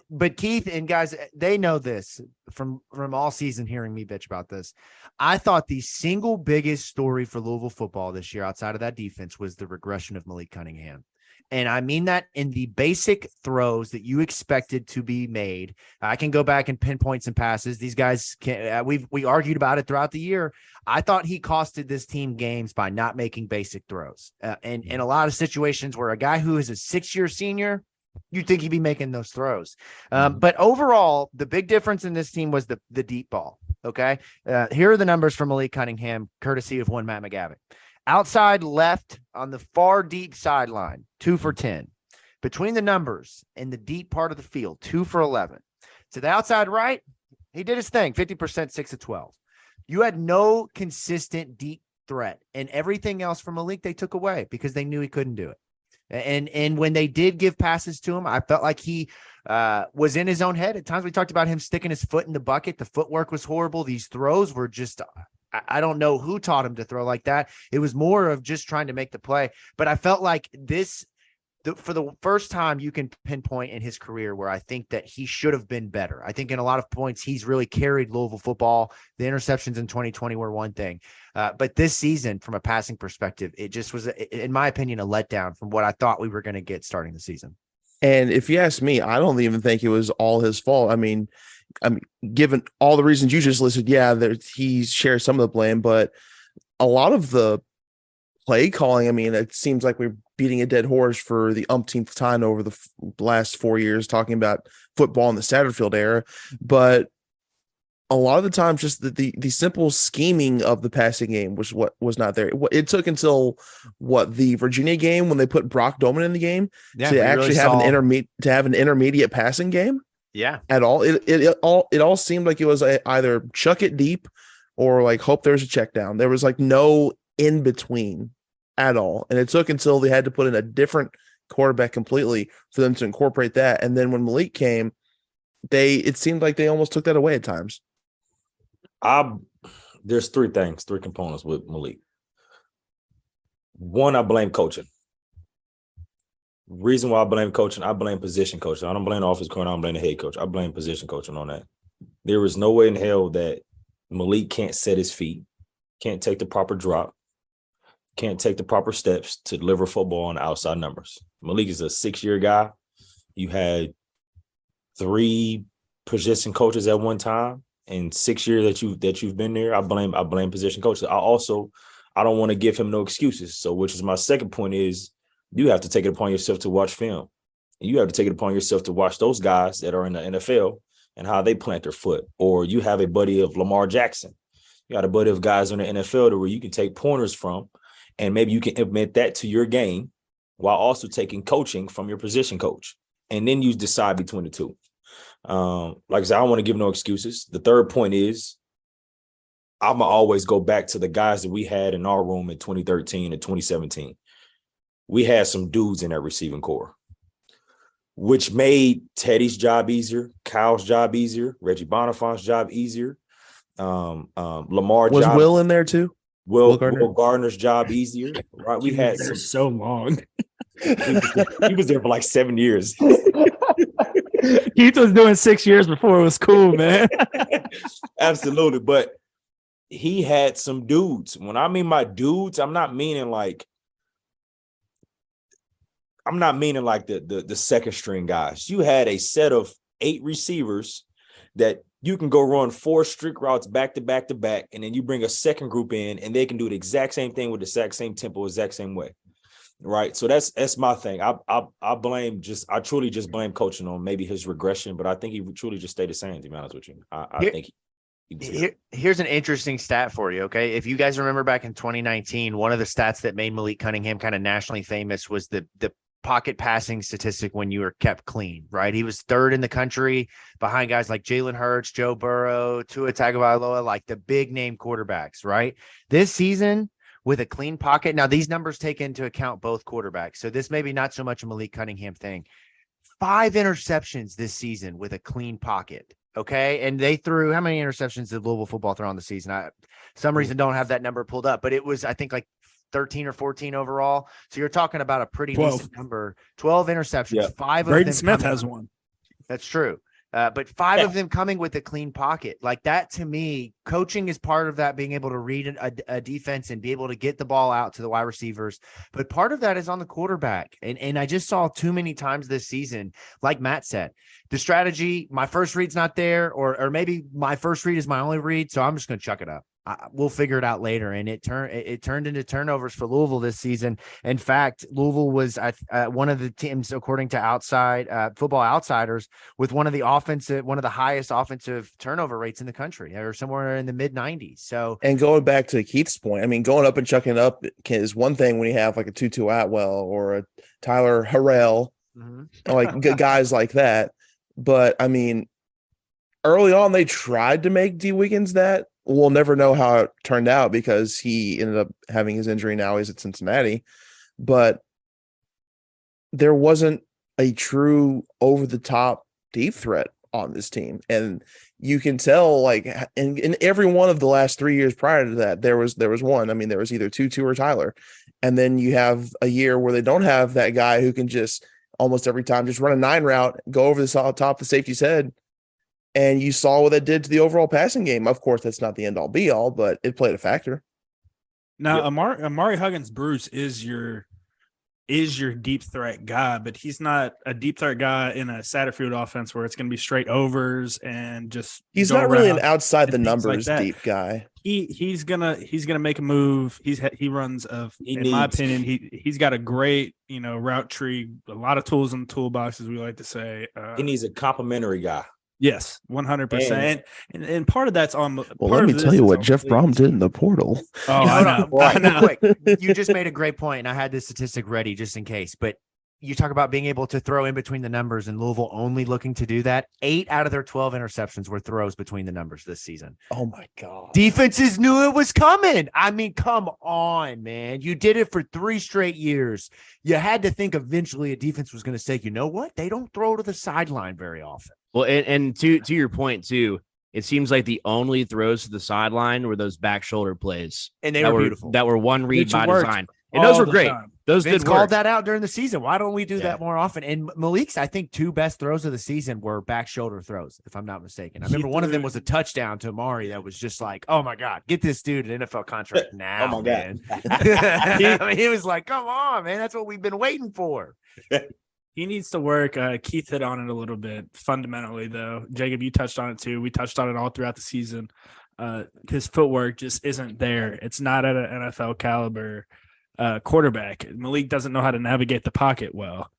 But Keith and guys, they know this from all season hearing me bitch about this. I thought the single biggest story for Louisville football this year outside of that defense was the regression of Malik Cunningham. And I mean that in the basic throws that you expected to be made. I can go back and pinpoint some passes. These guys we argued about it throughout the year. I thought he costed this team games by not making basic throws. And in a lot of situations where a guy who is a 6-year senior, you'd think he'd be making those throws. But overall, the big difference in this team was the deep ball. Okay. Here are the numbers from Malik Cunningham, courtesy of one Matt McGavick. Outside left on the far deep sideline, 2 for 10. Between the numbers in the deep part of the field, 2 for 11. To the outside right, he did his thing, 50%, 6 of 12. You had no consistent deep threat, and everything else from Malik they took away because they knew he couldn't do it. And when they did give passes to him, I felt like he was in his own head. At times we talked about him sticking his foot in the bucket. The footwork was horrible. These throws were just, I don't know who taught him to throw like that. It was more of just trying to make the play. But I felt like for the first time, you can pinpoint in his career where I think that he should have been better. I think in a lot of points, he's really carried Louisville football. The interceptions in 2020 were one thing. But this season, from a passing perspective, it just was, in my opinion, a letdown from what I thought we were going to get starting the season. And if you ask me, I don't even think it was all his fault. I mean, given all the reasons you just listed, he shares some of the blame, but a lot of the play calling, I mean, it seems like we're beating a dead horse for the umpteenth time over the last 4 years, talking about football in the Satterfield era. But a lot of the times, just the simple scheming of the passing game was what was not there. It took until the Virginia game when they put Brock Doman in the game to actually have an intermediate passing game. Yeah, at all. It all seemed like it was either chuck it deep or like hope there's a check down. There was like no in between at all. And it took until they had to put in a different quarterback completely for them to incorporate that. And then when Malik came, it seemed like they almost took that away at times. There's three components with Malik. One, I blame coaching. Reason why I blame coaching, I blame position coaching. I don't blame the offensive coordinator, I don't blame the head coach. I blame position coaching on that. There is no way in hell that Malik can't set his feet, can't take the proper drop, can't take the proper steps to deliver football on the outside numbers. Malik is a 6-year guy. You had 3 position coaches at one time in 6 years that you've been there. I blame position coaches. I don't want to give him no excuses. So, which is my second point is you have to take it upon yourself to watch film. And you have to take it upon yourself to watch those guys that are in the NFL and how they plant their foot. Or you have a buddy of Lamar Jackson. You got a buddy of guys in the NFL to where you can take pointers from, and maybe you can implement that to your game while also taking coaching from your position coach. And then you decide between the two. Like I said, I don't want to give no excuses. The third point is I'm going to always go back to the guys that we had in our room in 2013 and 2017. We had some dudes in that receiving core, which made Teddy's job easier, Kyle's job easier, Reggie Boniface's job easier. Lamar was job, Will in there too? Will Gardner's job easier, right? We had so long. he was there for like 7 years. Keith was doing 6 years before it was cool, man. Absolutely, but he had some dudes. When I mean my dudes, I'm not meaning like the second string guys. You had a set of 8 receivers that you can go run 4 streak routes back to back to back, and then you bring a second group in, and they can do the exact same thing with the exact same tempo, exact same way, right? So that's my thing. I truly just blame coaching on maybe his regression, but I think he would truly just stay the same. To be honest with you, I think here's an interesting stat for you. Okay, if you guys remember back in 2019, one of the stats that made Malik Cunningham kind of nationally famous was the pocket passing statistic when you were kept clean, right? He was 3rd in the country behind guys like Jalen Hurts, Joe Burrow, Tua Tagovailoa, like the big name quarterbacks, right? This season with a clean pocket. Now these numbers take into account both quarterbacks. So this may be not so much a Malik Cunningham thing. 5 interceptions this season with a clean pocket. Okay. And they threw, how many interceptions did Louisville football throw on the season? I, some reason don't have that number pulled up, but it was, I think, like 13 or 14 overall. So you're talking about a pretty 12. decent number. 12 interceptions. Yeah. 5 of Braden them Smith coming- has one. That's true. But 5 of them coming with a clean pocket. Like that, to me, coaching is part of that, being able to read a defense and be able to get the ball out to the wide receivers. But part of that is on the quarterback. And I just saw too many times this season, like Matt said, the strategy, my first read's not there, or maybe my first read is my only read, so I'm just going to chuck it up. We'll figure it out later. And it turned into turnovers for Louisville this season. In fact, Louisville was one of the teams, according to Football Outsiders, with one of the highest offensive turnover rates in the country, or somewhere in the mid 90s. So, and going back to Keith's point, I mean, going up and chucking up is one thing when you have like a Tutu Atwell or a Tyler Harrell, like guys like that. But I mean, early on, they tried to make D Wiggins that. We'll never know how it turned out because he ended up having his injury. Now he's at Cincinnati, but there wasn't a true over the top deep threat on this team. And you can tell, like, in every one of the last 3 years prior to that, there was one. I mean, there was either Tutu or Tyler. And then you have a year where they don't have that guy who can just almost every time just run a 9 route, go over the top of the safety's head. And you saw what that did to the overall passing game. Of course, that's not the end all be all, but it played a factor. Now, Amari Huggins-Bruce is your deep threat guy, but he's not a deep threat guy in a Satterfield offense where it's going to be straight overs and just. He's not really an outside the numbers like deep guy. He's gonna make a move. He runs my opinion, he's got a great route tree, a lot of tools in the toolbox, as we like to say. He needs a complimentary guy. Yes, 100%. And part of that's on. Well, let me tell you what Jeff Brom did in the portal. Oh, I know. Quick, you just made a great point, and I had this statistic ready just in case. But you talk about being able to throw in between the numbers, and Louisville only looking to do that. 8 out of their 12 interceptions were throws between the numbers this season. Oh my God! Defenses knew it was coming. I mean, come on, man! You did it for 3 straight years. You had to think eventually a defense was going to say, you know what? They don't throw to the sideline very often. Well, and to your point too, it seems like the only throws to the sideline were those back shoulder plays, and they were beautiful. That were one read by design, and those were great. Those Vince did work. Called that out during the season. Why don't we do that more often? And Malik's, I think, 2 best throws of the season were back shoulder throws, if I'm not mistaken. I remember one of them was a touchdown to Amari that was just like, oh my God, get this dude an NFL contract now, oh my man. God. He was like, come on, man, that's what we've been waiting for. He needs to work. Keith hit on it a little bit fundamentally, though. Jacob, you touched on it too. We touched on it all throughout the season. His footwork just isn't there. It's not at an NFL caliber quarterback. Malik doesn't know how to navigate the pocket well.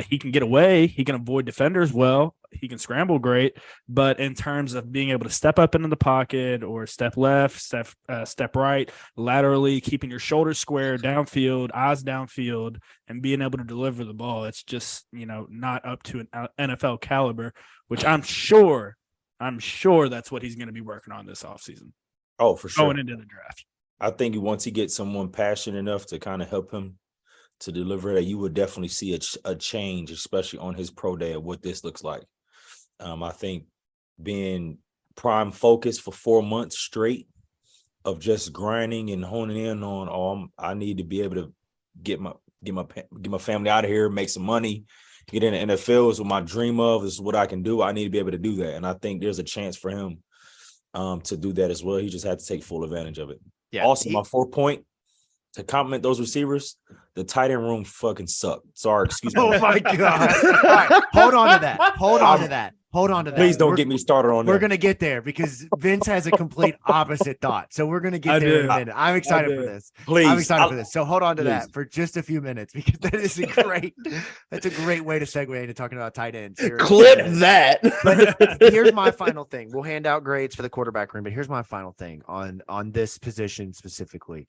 He can get away. He can avoid defenders well. He can scramble great. But in terms of being able to step up into the pocket or step left, step right, laterally, keeping your shoulders square downfield, eyes downfield, and being able to deliver the ball, it's just, not up to an NFL caliber, which I'm sure that's what he's going to be working on this offseason. Oh, for sure. Going into the draft. I think once he gets someone passionate enough to kind of help him to deliver that, you would definitely see a change, especially on his pro day, of what this looks like. I think being prime focused for 4 months straight of just grinding and honing in on, I need to be able to get my family out of here, make some money, get in the NFL is what my dream of. This is what I can do. I need to be able to do that. And I think there's a chance for him to do that as well. He just had to take full advantage of it. Yeah. Also, my 4 point to compliment those receivers, the tight end room fucking sucked. Sorry, excuse me. Oh my God. All right, hold on to that. Please don't get me started on that. We're going to get there because Vince has a complete opposite thought. So we're going to get there in a minute. I'm excited for this. Please. I'm excited for this. So hold on to that for just a few minutes because that's a great way to segue into talking about tight ends. Clip that. But here's my final thing. We'll hand out grades for the quarterback room, but here's my final thing on this position specifically.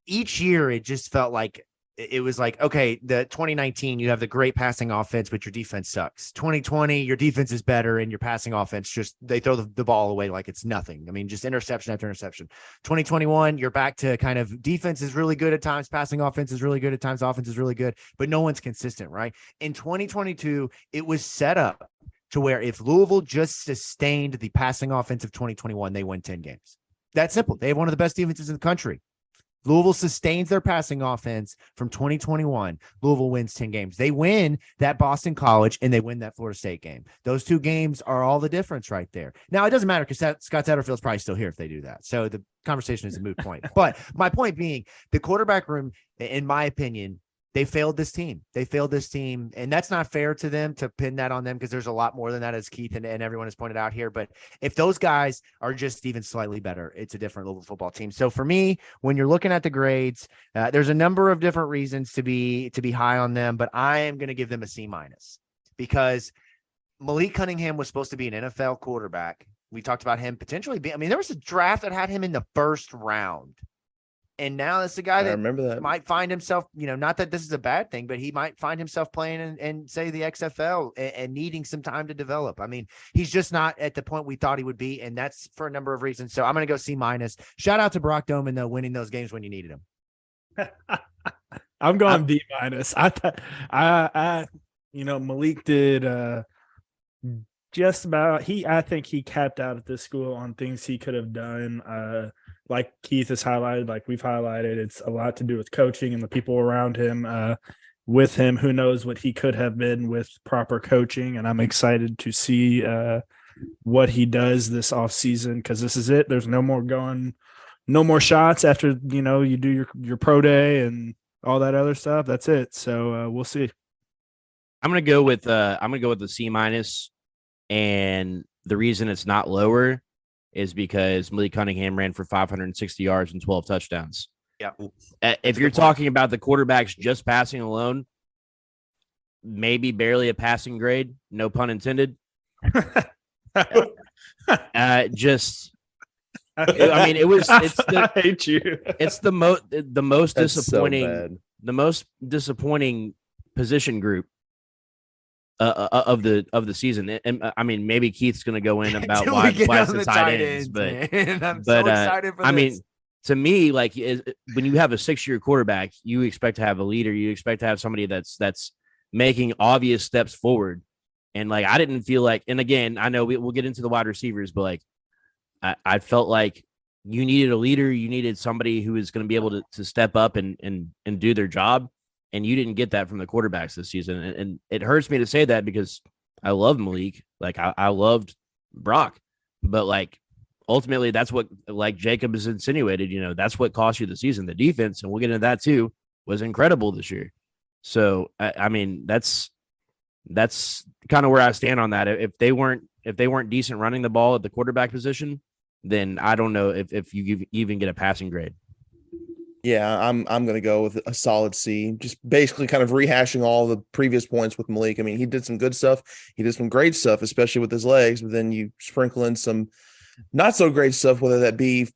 Each year it just felt like it was like, okay, the 2019, you have the great passing offense, but your defense sucks. 2020, your defense is better and your passing offense they throw the ball away like it's nothing. I mean, just interception after interception. 2021, you're back to kind of defense is really good at times, passing offense is really good at times, offense is really good, but no one's consistent, right? In 2022, it was set up to where if Louisville just sustained the passing offense of 2021, they win 10 games. That's simple. They have one of the best defenses in the country. Louisville sustains their passing offense from 2021. Louisville wins 10 games. They win that Boston College and they win that Florida State game. Those two games are all the difference right there. Now, it doesn't matter because Scott Satterfield's probably still here if they do that. So the conversation is a moot point. But my point being, the quarterback room, in my opinion, they failed this team. And that's not fair to them to pin that on them because there's a lot more than that, as Keith and everyone has pointed out here. But if those guys are just even slightly better, it's a different Louisville football team. So for me, when you're looking at the grades, there's a number of different reasons to be high on them, but I am going to give them a C- because Malik Cunningham was supposed to be an NFL quarterback. We talked about him potentially there was a draft that had him in the first round. And now it's a guy that might find himself, not that this is a bad thing, but he might find himself playing in say the XFL and needing some time to develop. I mean, he's just not at the point we thought he would be. And that's for a number of reasons. So I'm going to go C-. Shout out to Brock Doman, though, winning those games when you needed him. I'm going B-. I Malik did just about, I think he capped out at this school on things he could have done. Like Keith has highlighted, like we've highlighted, it's a lot to do with coaching and the people around him. With him, who knows what he could have been with proper coaching. And I'm excited to see what he does this offseason because this is it. There's no more shots after, you do your pro day and all that other stuff. That's it. So we'll see. I'm going to go with the C-. And the reason it's not lower is because Malik Cunningham ran for 560 yards and 12 touchdowns. Yeah. If you're talking about the quarterbacks just passing alone, maybe barely a passing grade, no pun intended. I hate you. It's the most That's disappointing, the most disappointing position group of the season. And I mean, maybe Keith's going to go in about why it's the tight ends, but I'm so excited for this. I mean, to me, like when you have a 6-year quarterback, you expect to have a leader. You expect to have somebody that's making obvious steps forward. And like, I didn't feel like, and again, I know we'll get into the wide receivers, but like, I felt like you needed a leader. You needed somebody who is going to be able to step up and do their job. And you didn't get that from the quarterbacks this season. And it hurts me to say that because I love Malik. Like I loved Brock, but like ultimately that's what, like Jacob has insinuated, that's what cost you the season. The defense, and we'll get into that too, was incredible this year. So, I mean, that's kind of where I stand on that. If they weren't decent running the ball at the quarterback position, then I don't know if you even get a passing grade. Yeah, I'm going to go with a solid C. Just basically kind of rehashing all the previous points with Malik. I mean, he did some good stuff. He did some great stuff, especially with his legs. But then you sprinkle in some not so great stuff, whether that be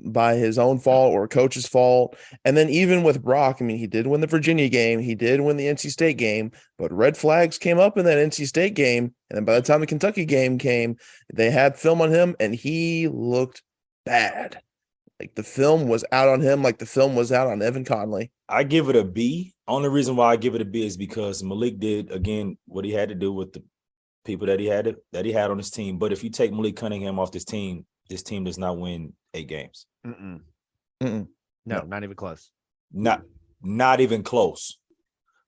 by his own fault or coach's fault. And then even with Brock, I mean, he did win the Virginia game. He did win the NC State game, but red flags came up in that NC State game. And then by the time the Kentucky game came, they had film on him and he looked bad. Like the film was out on him, like the film was out on Evan Conley. I give it a B. Only reason why I give it a B is because Malik did, again, what he had to do with the people that he had on his team. But if you take Malik Cunningham off this team does not win 8 games. No, not even close. Not even close.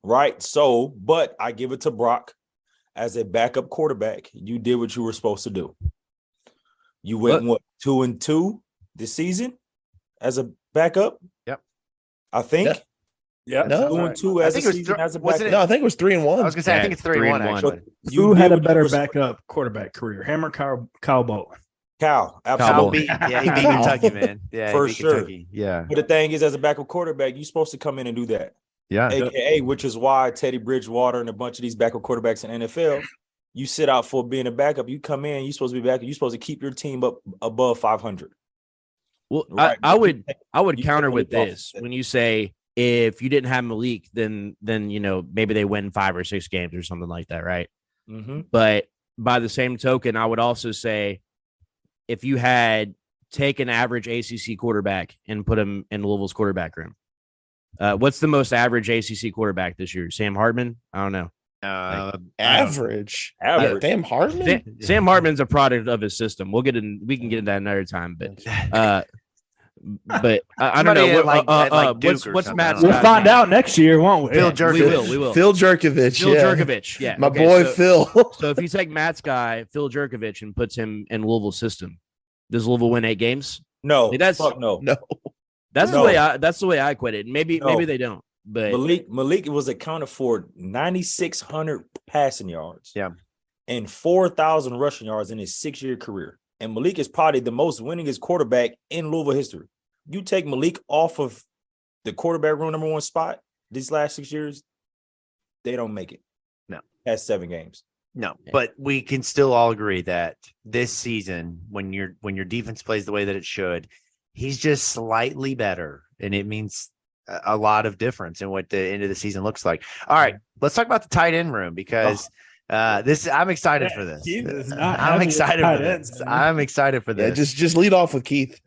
Right? So, but I give it to Brock as a backup quarterback. You did what you were supposed to do. You went 2-2 this season as a backup? Yep. I think. Yeah. No, 2-2 as a season as a backup. No, I think it was 3-1. I was gonna say I think it's 3-1 actually. Who had a better backup quarterback career? Him or Kyle Bolton? Cal, absolutely. He beat Kentucky, man. Yeah, for sure. Kentucky. Yeah. But the thing is, as a backup quarterback, you're supposed to come in and do that. Yeah. AKA, which is why Teddy Bridgewater and a bunch of these backup quarterbacks in NFL, you sit out for being a backup. You come in, you're supposed to be backup. You're supposed to keep your team up above 500. Well, right? I would counter with this when you say if you didn't have Malik, then maybe they win 5 or 6 games or something like that, right? Mm-hmm. But by the same token, I would also say if you had take an average ACC quarterback and put him in Louisville's quarterback room, what's the most average ACC quarterback this year? Sam Hartman? I don't know. Average. Sam Hartman. Sam Hartman's a product of his system. We can get into that another time, but I don't know. What's Matt's? We'll find out next year, won't we? Phil Jerkovich. We will. Phil Jerkovich. Phil Jerkovich. Yeah, my boy Phil. So if you take Matt's guy, Phil Jerkovich, and puts him in Louisville's system, does Louisville win 8 games? No, no. That's the way I equate it. Maybe they don't. But Malik was accounted for 9,600 passing yards. Yeah. And 4,000 rushing yards in his 6-year career. And Malik is probably the most winningest quarterback in Louisville history. You take Malik off of the quarterback room number 1 spot these last 6 years, they don't make it. No. Past 7 games. No, but we can still all agree that this season, when your defense plays the way that it should, he's just slightly better, and it means a lot of difference in what the end of the season looks like. All right, let's talk about the tight end room because I'm excited for this. I'm excited for this. I'm excited for this. Yeah, just lead off with Keith.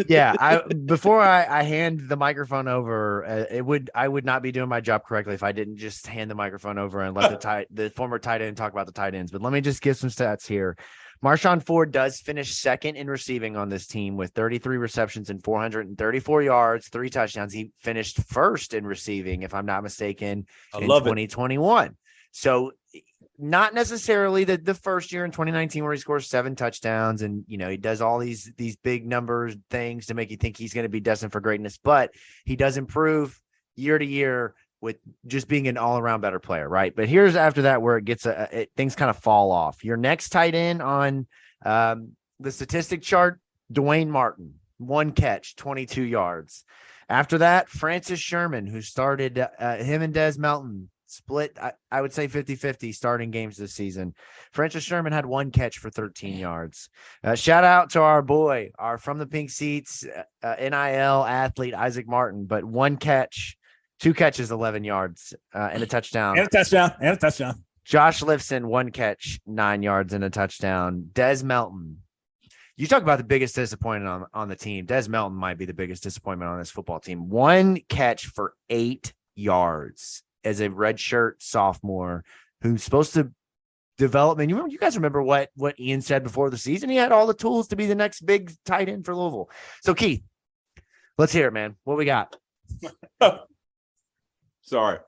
Yeah, before I hand the microphone over, I would not be doing my job correctly if I didn't just hand the microphone over and let the former tight end talk about the tight ends. But let me just give some stats here. Marshawn Ford does finish second in receiving on this team with 33 receptions and 434 yards, 3 touchdowns. He finished first in receiving, if I'm not mistaken, in 2021. So not necessarily the first year in 2019 where he scores 7 touchdowns and, he does all these big numbers things to make you think he's going to be destined for greatness, but he does improve year to year with just being an all-around better player, right? But here's after that where it gets things kind of fall off. Your next tight end on the statistic chart, Dwayne Martin, 1 catch, 22 yards. After that, Francis Sherman, who started him and Des Melton split, I would say 50-50 starting games this season. Francis Sherman had 1 catch for 13 yards. Shout out to our boy, our from the pink seats NIL athlete, Isaac Martin, but 1 catch, 2 catches, 11 yards, and a touchdown. And a touchdown. Josh Lifson, 1 catch, 9 yards, and a touchdown. Des Melton. You talk about the biggest disappointment on the team. Des Melton might be the biggest disappointment on this football team. 1 catch for 8 yards as a redshirt sophomore who's supposed to develop. And you guys remember what Ian said before the season? He had all the tools to be the next big tight end for Louisville. So, Keith, let's hear it, man. What we got? Sorry.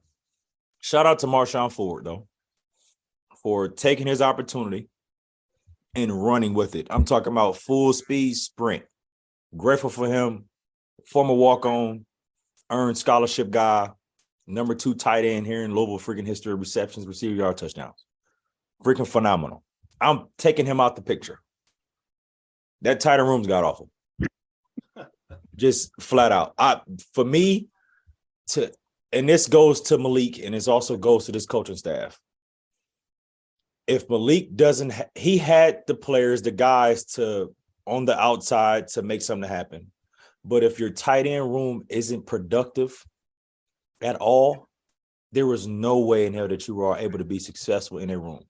Shout out to Marshawn Ford, though, for taking his opportunity and running with it. I'm talking about full speed sprint. Grateful for him. Former walk-on, earned scholarship guy, number 2 tight end here in Louisville freaking history, receptions, receiver yard, touchdowns. Freaking phenomenal. I'm taking him out the picture. That tight end room's got awful. just flat out. For me, and this goes to Malik, and it also goes to this coaching staff. If Malik doesn't, he had the players, the guys to on the outside to make something happen. But if your tight end room isn't productive at all, there was no way in hell that you were able to be successful in a room.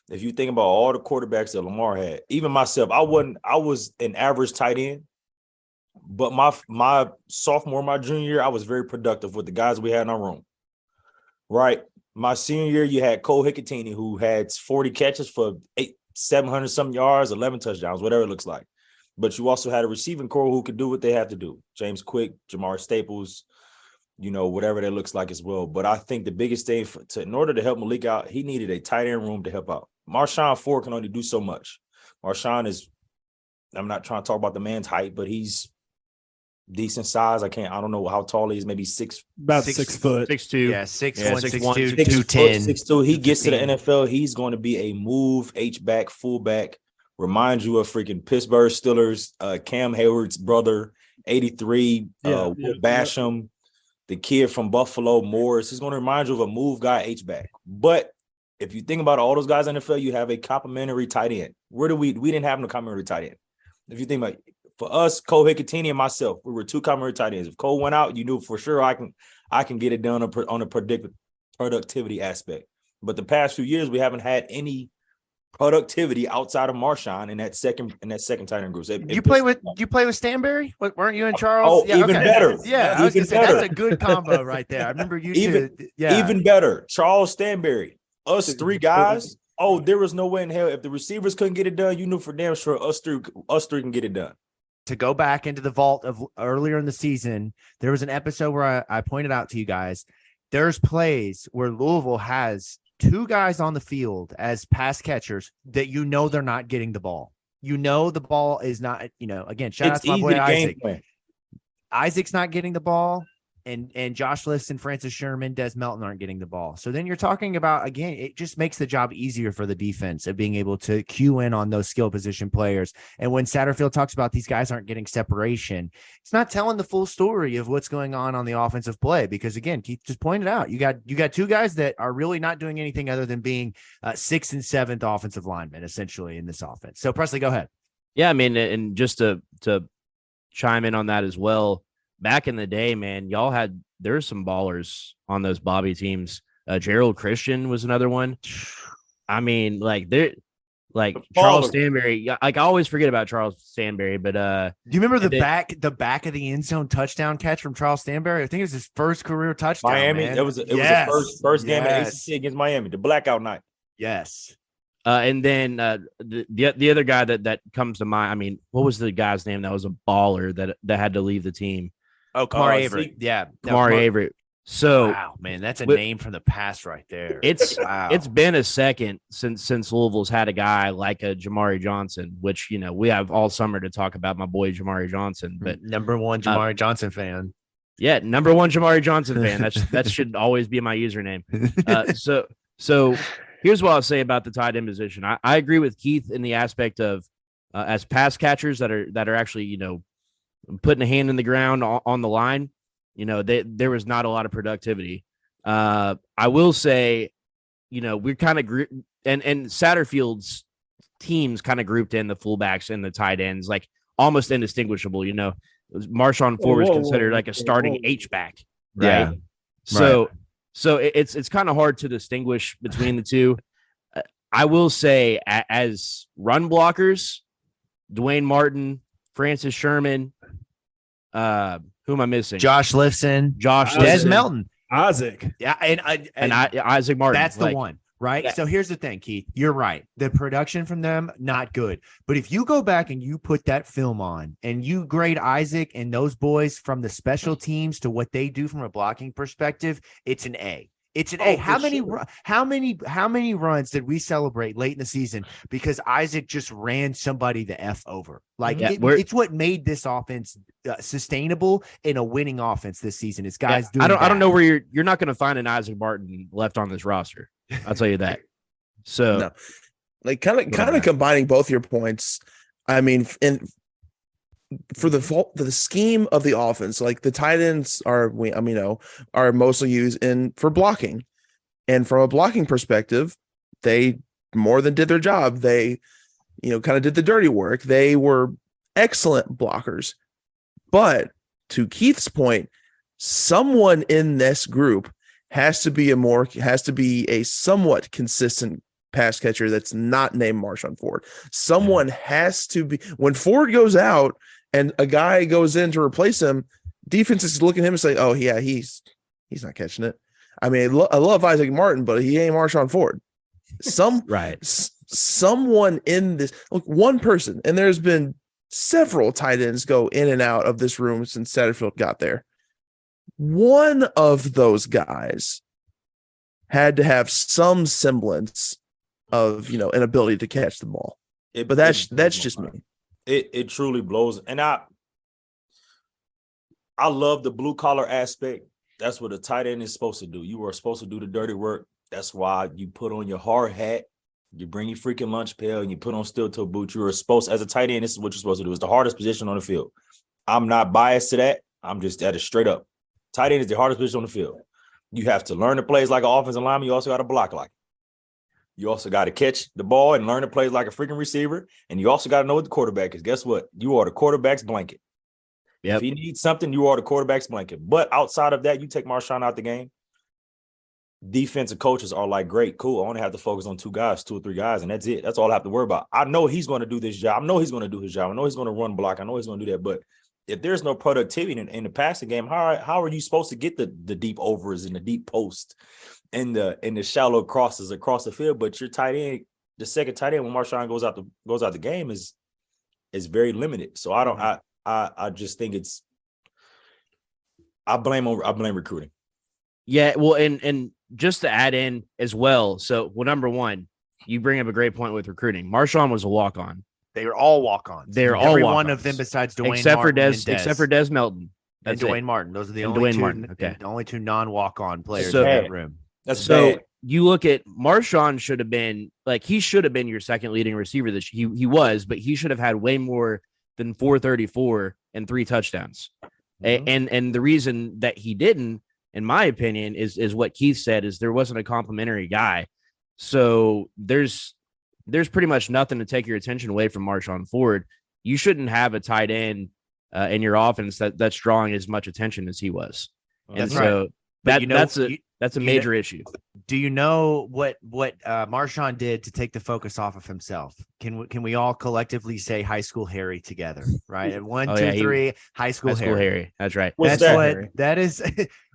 If you think about all the quarterbacks that Lamar had, even myself, I was an average tight end, but my sophomore, my junior year, I was very productive with the guys we had in our room. Right. My senior year, you had Cole Hicatini, who had 40 catches for 700 some yards, 11 touchdowns, whatever it looks like. But you also had a receiving core who could do what they have to do. James Quick, Jamar Staples, whatever that looks like as well. But I think the biggest thing in order to help Malik out, he needed a tight end room to help out. Marshawn Ford can only do so much. Marshawn I'm not trying to talk about the man's height, but he's decent size. I don't know how tall he is, maybe 6 foot. 6'2". Yeah, 6'1", Yeah, 6'2", 6'2", 210. 6'2". He gets to the NFL, he's going to be a move H-back, fullback. Reminds you of freaking Pittsburgh Steelers, Cam Hayward's brother, 83, Will Basham, the kid from Buffalo, Morris. He's going to remind you of a move guy H-back. But if you think about all those guys in the NFL, you have a complimentary tight end. We didn't have no complimentary tight end. If you think about it, for us, Cole Hicatini and myself, we were 2 complimentary tight ends. If Cole went out, you knew for sure I can get it done on a productivity aspect. But the past few years, we haven't had any productivity outside of Marshawn in that second tight end group. You play with Stanberry? Weren't you and Charles? Oh, even better. Yeah, I was gonna say that's a good combo right there. I remember you even better. Charles Stanberry, us 3 guys. Oh, there was no way in hell if the receivers couldn't get it done. You knew for damn sure us three can get it done. To go back into the vault of earlier in the season, there was an episode where I pointed out to you guys, there's plays where Louisville has 2 guys on the field as pass catchers that they're not getting the ball. The ball is not, again, shout out to my boy Isaac. Isaac's not getting the ball, and Josh Liston, Francis Sherman, Des Melton aren't getting the ball. So then you're talking about, again, it just makes the job easier for the defense of being able to cue in on those skill position players. And when Satterfield talks about these guys aren't getting separation, it's not telling the full story of what's going on the offensive play. Because again, Keith just pointed out, you got 2 guys that are really not doing anything other than being 6th and 7th offensive linemen essentially in this offense. So Presley, go ahead. Yeah, I mean, and just to chime in on that as well. Back in the day, man, there's some ballers on those Bobby teams. Gerald Christian was another one. I mean, Charles Stanberry. I always forget about Charles Stanberry, but do you remember the back of the end zone touchdown catch from Charles Stanberry? I think it was his first career touchdown. Miami. Man. It was the first game of ACC against Miami, the blackout night. Yes. And then the other guy that comes to mind. I mean, what was the guy's name that was a baller that had to leave the team? Oh, Kamari Avery. Yeah. Kamari Avery. So wow, man, that's a name from the past right there. It's been a second since Louisville's had a guy like a Jamari Johnson, which we have all summer to talk about my boy Jamari Johnson. But number 1 Jamari Johnson fan. Yeah, number 1 Jamari Johnson fan. That should always be my username. So here's what I'll say about the tight end position. I agree with Keith in the aspect of as pass catchers that are actually putting a hand in the ground on the line. There was not a lot of productivity. I will say, we're kind of and Satterfield's teams kind of grouped in the fullbacks and the tight ends, like almost indistinguishable. Marshawn Ford was considered like a starting H-back, right? Yeah. So it's kind of hard to distinguish between the two. I will say as run blockers, Dwayne Martin, Francis Sherman, who am I missing? Josh Lifson, Des Melton, Isaac. Yeah, and Isaac Martin. That's the one, right? Yeah. So here's the thing, Keith. You're right. The production from them, not good. But if you go back and you put that film on and you grade Isaac and those boys from the special teams to what they do from a blocking perspective, it's an A. It's an A. How many runs did we celebrate late in the season because Isaac just ran somebody the F over? Like it's what made this offense sustainable in a winning offense this season. It's guys doing. I don't know where you're not going to find an Isaac Martin left on this roster. I'll tell you that. So, no. Like kind of combining both your points. I mean, and for the scheme of the offense, like the tight ends are mostly used for blocking. And from a blocking perspective, they more than did their job. They, kind of did the dirty work. They were excellent blockers. But to Keith's point, someone in this group has to be a somewhat consistent pass catcher that's not named Marshawn Ford. Someone has to be, when Ford goes out and a guy goes in to replace him, defense is looking at him and saying, "Oh yeah, he's not catching it." I mean, I love Isaac Martin, but he ain't Marshawn Ford. Someone in this, look, one person, and there's been several tight ends go in and out of this room since Satterfield got there. One of those guys had to have some semblance of, an ability to catch the ball. But that's just me. It truly blows. And I love the blue collar aspect. That's what a tight end is supposed to do. You are supposed to do the dirty work. That's why you put on your hard hat, you bring your freaking lunch pail, and you put on steel-toe boots. You are supposed, as a tight end, this is what you're supposed to do. It's the hardest position on the field. I'm not biased to that. I'm just at it straight up. Tight end is the hardest position on the field. You have to learn the plays like an offensive lineman. You also got to block like it. You also got to catch the ball and learn the plays like a freaking receiver. And you also got to know what the quarterback is. Guess what? You are the quarterback's blanket. Yep. If he needs something, you are the quarterback's blanket. But outside of that, you take Marshawn out the game. Defensive coaches are like, great, cool. I only have to focus on 2 or 3 guys, and that's it. That's all I have to worry about. I know he's going to do this job. I know he's going to do his job. I know he's going to run block. I know he's going to do that. But if there's no productivity in the passing game, how are you supposed to get the deep overs and the deep post and the shallow crosses across the field? But your tight end, the second tight end when Marshawn goes out the game is very limited. So I just think I blame recruiting. Yeah, well, and just to add in as well. So, number one, you bring up a great point with recruiting. Marshawn was a walk-on. They are all walk-ons. Every one of them besides Dwayne except Martin except for Des Melton. That's and Dwayne Martin. Those are the only two non-walk-on players in that room. So you look at Marshawn should have been your second leading receiver. He was, but he should have had way more than 434 and 3 touchdowns. Mm-hmm. And the reason that he didn't, in my opinion, is what Keith said, is there wasn't a complimentary guy. So there's pretty much nothing to take your attention away from Marshawn Ford. You shouldn't have a tight end in your offense that's drawing as much attention as he was. Well, and so right. That's a major issue. Do you know what Marshawn did to take the focus off of himself? Can we all collectively say high school Harry together? Right. And 1, 2, 3, high school Harry. That's right. That is.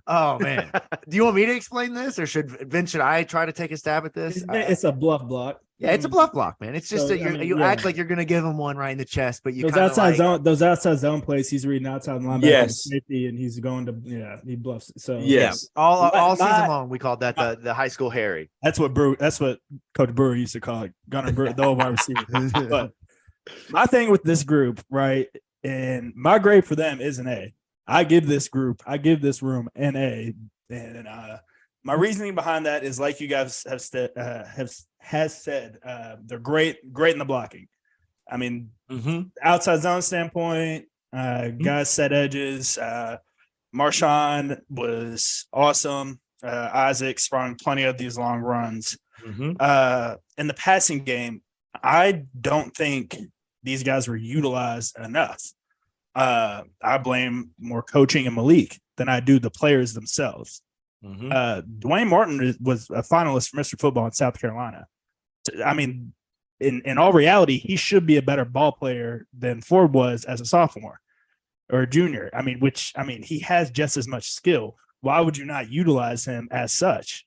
Oh man. Do you want me to explain this, or should I try to take a stab at this? It's a bluff block. Yeah, it's a bluff block, man. It's just you act like you're going to give him one right in the chest, but you those outside zone plays. He's reading outside linebacker, safety, and he's going to he bluffs. So all season long we called that the high school Harry. That's what Coach Brewer used to call it, Gunner Brewer, the old wide receiver. But my thing with this group, right, and my grade for them is an A. I give this room an A, and my reasoning behind that is, like you guys have said, they're great in the blocking. I mean, outside zone standpoint, guys set edges. Marshawn was awesome. Isaac sprung plenty of these long runs. In the passing game, I don't think these guys were utilized enough. I blame more coaching and Malik than I do the players themselves. Dwayne Martin was a finalist for Mr. Football in South Carolina. I mean, in all reality, he should be a better ball player than Ford was as a sophomore or a junior. He has just as much skill. Why would you not utilize him as such?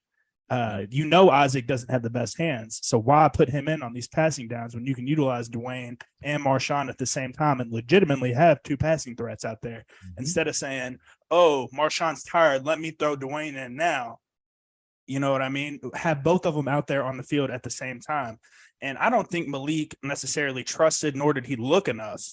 Isaac doesn't have the best hands, so why put him in on these passing downs when you can utilize Dwayne and Marshawn at the same time and legitimately have 2 passing threats out there instead of saying, "Oh, Marshawn's tired, let me throw Dwayne in now." You know what I mean? Have both of them out there on the field at the same time. And I don't think Malik necessarily trusted, nor did he look enough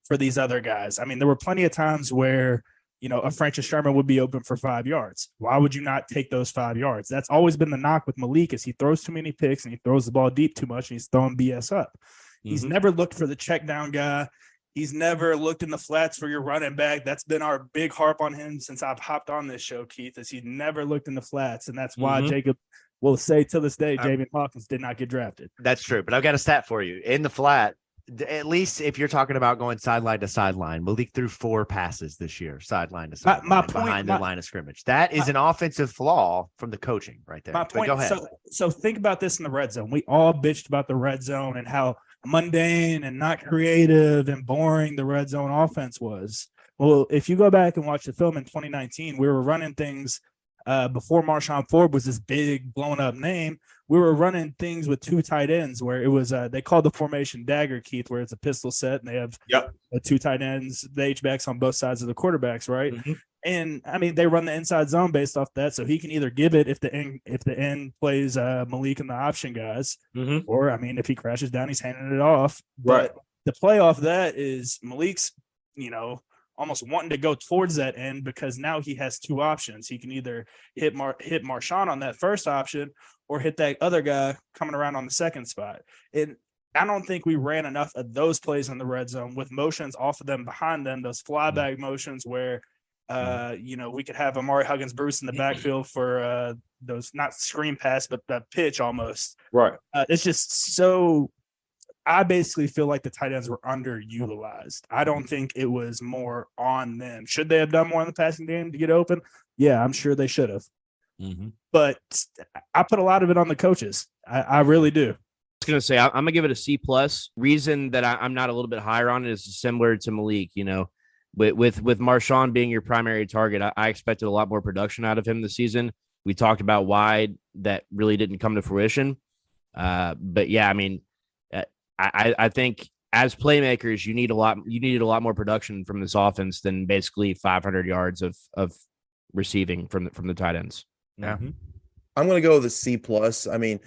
for these other guys. I mean, there were plenty of times where a Francis Sherman would be open for 5 yards. Why would you not take those 5 yards? That's always been the knock with Malik, is he throws too many picks and he throws the ball deep too much and he's throwing BS up. He's never looked for the check down guy. He's never looked in the flats for your running back. That's been our big harp on him since I've hopped on this show, Keith, is he never looked in the flats. And that's why Jacob will say to this day, Javian Hawkins did not get drafted. That's true. But I've got a stat for you. In the flat, at least if you're talking about going sideline to sideline, Malik threw 4 passes this year, sideline to sideline, behind the line of scrimmage. That is an offensive flaw from the coaching right there. My point, go ahead. So think about this in the red zone. We all bitched about the red zone and how mundane and not creative and boring the red zone offense was. Well, if you go back and watch the film in 2019, we were running things before Marshawn Ford was this big blown up name. We were running things with 2 tight ends where it was they called the formation dagger, Keith, where it's a pistol set and they have 2 tight ends, the H-backs on both sides of the quarterbacks, right? And I mean, they run the inside zone based off that, so he can either give it if the end plays Malik and the option guys, or I mean, if he crashes down, he's handing it off. Right. But the play off that is Malik's, almost wanting to go towards that end because now he has 2 options. He can either hit Marshawn on that first option or hit that other guy coming around on the second spot. And I don't think we ran enough of those plays in the red zone with motions off of them behind them, those flyback motions where we could have Amari Huggins Bruce in the backfield for those not screen pass, but that pitch almost. Right. It's just so. I basically feel like the tight ends were underutilized. I don't think it was more on them. Should they have done more in the passing game to get open? Yeah, I'm sure they should have. But I put a lot of it on the coaches. I really do. I was going to say, I'm going to give it a C+. Reason that I'm not a little bit higher on it is similar to Malik, with Marshawn being your primary target. I expected a lot more production out of him this season. We talked about why that really didn't come to fruition. But yeah, I mean, I think as playmakers, you needed a lot more production from this offense than basically 500 yards of receiving from the tight ends. Yeah. I'm going to go with a C+. I mean,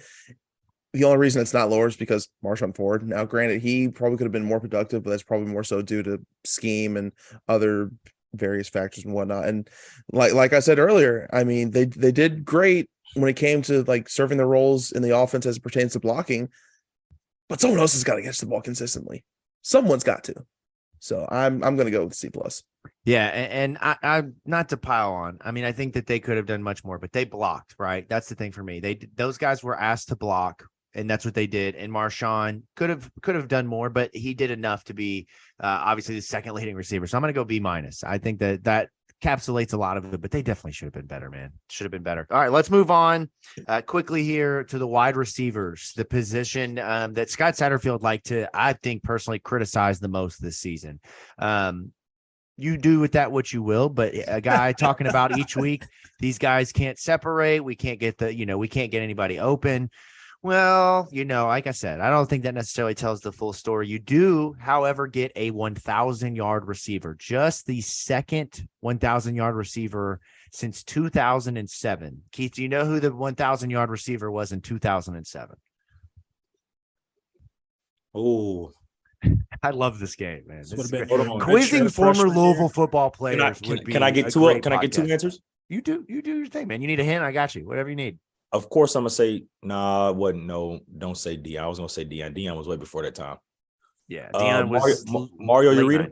the only reason it's not lower is because Marshawn Ford. Now, granted, he probably could have been more productive, but that's probably more so due to scheme and other various factors and whatnot. And like I said earlier, I mean, they did great when it came to like serving their roles in the offense as it pertains to blocking. But someone else has got to catch the ball consistently. Someone's got to. So I'm going to go with C+. Yeah, and I not to pile on. I mean, I think that they could have done much more, but they blocked, right? That's the thing for me. Those guys were asked to block, and that's what they did. And Marshawn could have done more, but he did enough to be obviously the second leading receiver. So I'm going to go B-. I think that encapsulates a lot of it, but they definitely should have been better, man. Should have been better. All right, let's move on quickly here to the wide receivers, the position that Scott Satterfield liked to, I think, personally criticize the most this season. You do with that what you will, but a guy talking about each week, these guys can't separate. We can't get we can't get anybody open. Well, like I said, I don't think that necessarily tells the full story. You do, however, get a 1,000-yard receiver, just the second 1,000-yard receiver since 2007. Keith, do you know who the 1,000-yard receiver was in 2007? Oh, I love this game, man. Quizzing former Louisville football players would be. Can I get 2 answers? You do your thing, man. You need a hint? I got you. Whatever you need. Of course, I'm gonna say nah. It wasn't no. Don't say Dion. I was gonna say Dion. Dion was way before that time. Yeah, Dion was Mario Ureta.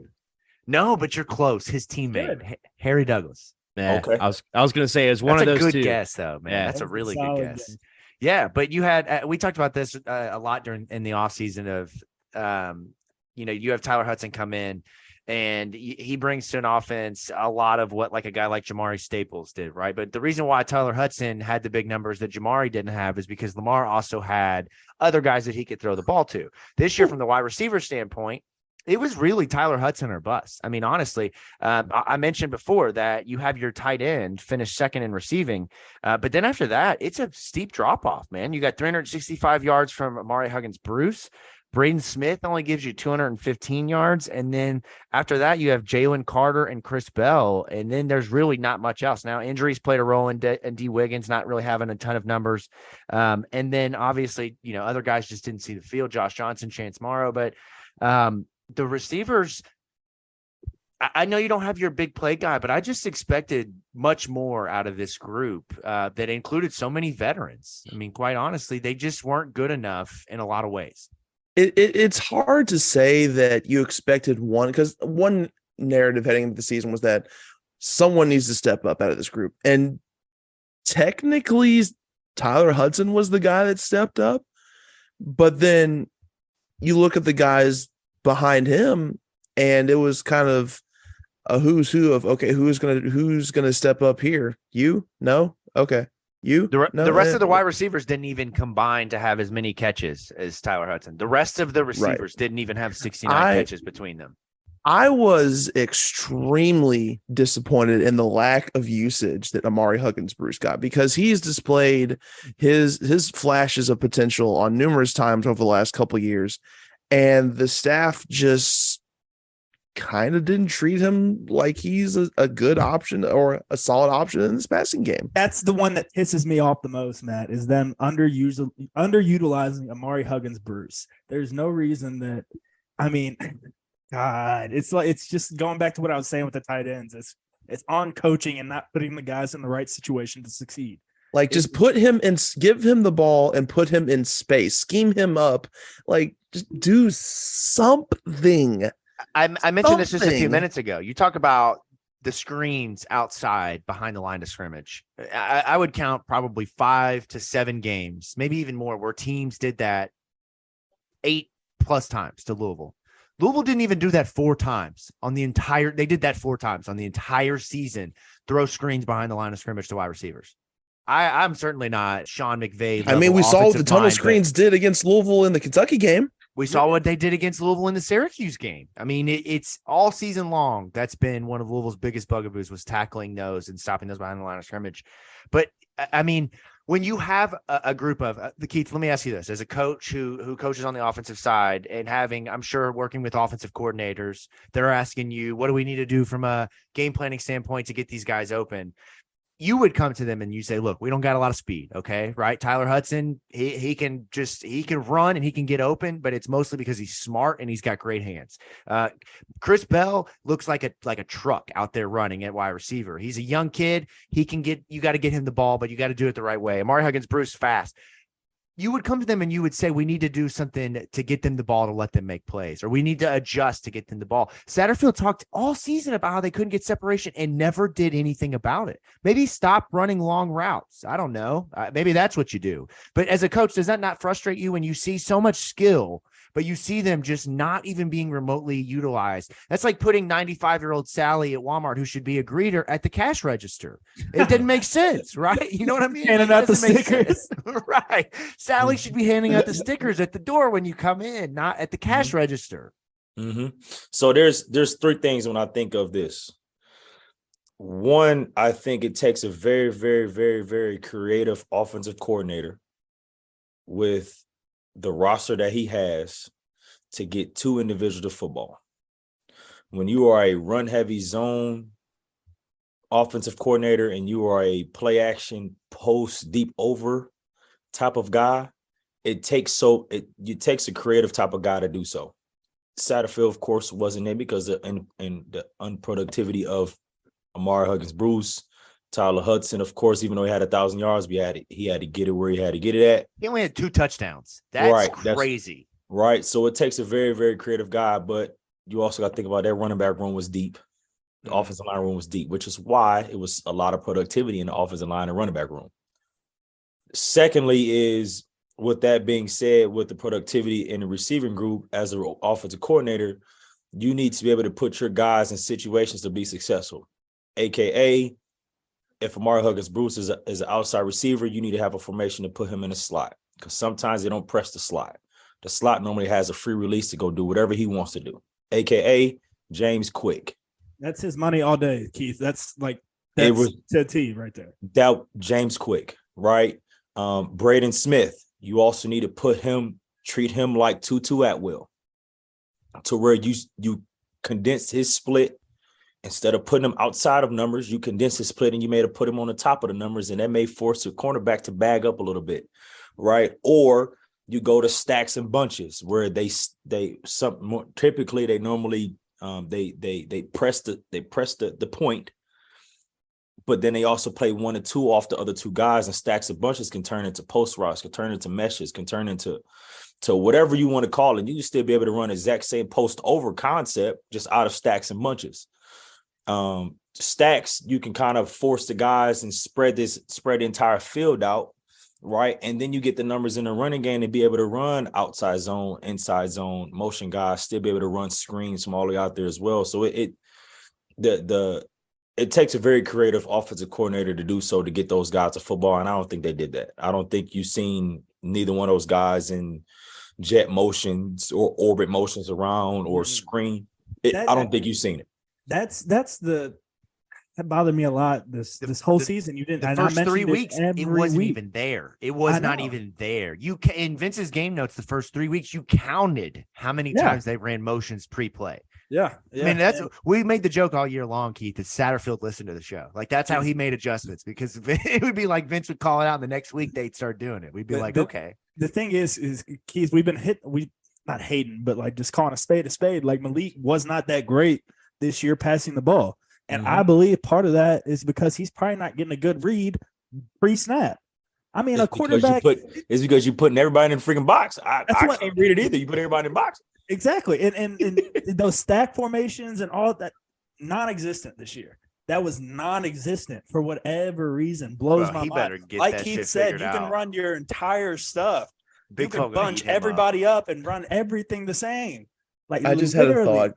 No, but you're close. His teammate, Harry Douglas. Yeah, okay. I was gonna say it was one of those. That's a good two. guess, though, man. Yeah, that's a really good guess. Game. Yeah, but you had we talked about this a lot in the offseason of you have Tyler Hudson come in. And he brings to an offense a lot of what like a guy like Jamari Staples did, right? But the reason why Tyler Hudson had the big numbers that Jamari didn't have is because Lamar also had other guys that he could throw the ball to. This year, from the wide receiver standpoint, it was really Tyler Hudson or bust. I mean, honestly, I mentioned before that you have your tight end finish second in receiving. But then after that, it's a steep drop off, man. You got 365 yards from Amari Huggins Bruce. Braden Smith only gives you 215 yards. And then after that, you have Jalen Carter and Chris Bell. And then there's really not much else. Now, injuries played a role in D. Wiggins not really having a ton of numbers. And then obviously, other guys just didn't see the field. Josh Johnson, Chance Morrow. But the receivers, I know you don't have your big play guy, but I just expected much more out of this group that included so many veterans. I mean, quite honestly, they just weren't good enough in a lot of ways. It's hard to say that you expected one, because one narrative heading into the season was that someone needs to step up out of this group. And technically, Tyler Hudson was the guy that stepped up. But then you look at the guys behind him, and it was kind of a who's who of, okay, who's gonna step up here? You? No? Okay. You? The rest of the wide receivers didn't even combine to have as many catches as Tyler Hudson. The rest of the receivers didn't even have 69 catches between them. I was extremely disappointed in the lack of usage that Amari Huggins-Bruce got, because he's displayed his flashes of potential on numerous times over the last couple of years, and the staff just kind of didn't treat him like he's a good option or a solid option in this passing game. That's the one that pisses me off the most, Matt, is them underutilizing Amari Huggins-Bruce. There's no reason that, I mean, God, it's just going back to what I was saying with the tight ends. It's on coaching and not putting the guys in the right situation to succeed. Like, just put him in, give him the ball and put him in space, scheme him up, like, just do something. I mentioned this just a few minutes ago. You talk about the screens outside behind the line of scrimmage. I would count probably 5 to 7 games, maybe even more, where teams did that 8+ times to Louisville. Louisville didn't even do that 4 times on the entire. They did that 4 times on the entire season. Throw screens behind the line of scrimmage to wide receivers. I'm certainly not Sean McVay. I mean, we saw what the tunnel screens did against Louisville in the Kentucky game. We saw what they did against Louisville in the Syracuse game. I mean, it's all season long. That's been one of Louisville's biggest bugaboos, was tackling those and stopping those behind the line of scrimmage. But I mean, when you have a group of Keith, let me ask you this: as a coach who coaches on the offensive side and having, I'm sure, working with offensive coordinators, they're asking you, what do we need to do from a game planning standpoint to get these guys open? You would come to them and you say, look, we don't got a lot of speed. Okay. Right. Tyler Hudson, he can run and he can get open, but it's mostly because he's smart and he's got great hands. Chris Bell looks like a truck out there running at wide receiver. He's a young kid. You got to get him the ball, but you got to do it the right way. Amari Huggins-Bruce, fast. You would come to them and you would say, we need to do something to get them the ball to let them make plays, or we need to adjust to get them the ball. Satterfield talked all season about how they couldn't get separation and never did anything about it. Maybe stop running long routes. I don't know. Maybe that's what you do. But as a coach, does that not frustrate you when you see so much skill, but you see them just not even being remotely utilized? That's like putting 95-year-old Sally at Walmart, who should be a greeter, at the cash register. It didn't make sense, right? You know what I mean? Handing out the stickers. Right. Sally should be handing out the stickers at the door when you come in, not at the cash register. Mm-hmm. So there's 3 things when I think of this. One, I think it takes a very, very, very, very creative offensive coordinator with the roster that he has to get 2 individuals to football. When you are a run-heavy zone offensive coordinator and you are a play-action post deep over type of guy, it takes a creative type of guy to do so. Satterfield, of course, wasn't there because of the unproductivity of Amari Huggins-Bruce. Tyler Hudson, of course, even though he had 1,000 yards, he had to get it where he had to get it at. He only had 2 touchdowns. That's crazy. Right. So it takes a very, very creative guy, but you also got to think about that running back room was deep. The offensive line room was deep, which is why it was a lot of productivity in the offensive line and running back room. Secondly is, with that being said, with the productivity in the receiving group as an offensive coordinator, you need to be able to put your guys in situations to be successful, AKA, if Amari Huggins-Bruce is an outside receiver, you need to have a formation to put him in a slot, because sometimes they don't press the slot. The slot normally has a free release to go do whatever he wants to do, AKA James Quick. That's his money all day, Keith. That's to T right there. That James Quick, right? Braden Smith, you also need to treat him like Tutu Atwell, to where you condense his split. Instead of putting him outside of numbers, you condense his split and you may have put him on the top of the numbers, and that may force your cornerback to bag up a little bit, right? Or you go to stacks and bunches where typically they normally they press the point, but then they also play 1 or 2 off the other 2 guys, and stacks and bunches can turn into post routes, can turn into meshes, can turn into to whatever you want to call it. You can still be able to run exact same post over concept, just out of stacks and bunches. Stacks, you can kind of force the guys and spread the entire field out, right? And then you get the numbers in the running game to be able to run outside zone, inside zone, motion guys, still be able to run screens from all the way out there as well. So it takes a very creative offensive coordinator to do so, to get those guys to football. And I don't think they did that. I don't think you've seen neither one of those guys in jet motions or orbit motions around or screen. I don't think you've seen it. That bothered me a lot this whole season. You didn't. The first 3 weeks, it wasn't even there. It was not even there. In Vince's game notes, the first 3 weeks, you counted how many times they ran motions pre-play. Yeah. I mean, we made the joke all year long, Keith, that Satterfield listened to the show. Like, that's how he made adjustments, because it would be like Vince would call it out, and the next week they'd start doing it. We'd be okay. The thing is Keith, we've been not hating, but like just calling a spade a spade. Like, Malik was not that great this year passing the ball. And I believe part of that is because he's probably not getting a good read pre-snap. I mean, a quarterback it's because you're putting everybody in the freaking box. I can't read it either. You put everybody in the box. Exactly. And those stack formations and all that, non-existent this year. That was non-existent for whatever reason. Blows my mind. Like Keith said, you can run your entire stuff. You can bunch everybody up and run everything the same. Like, I just had a thought.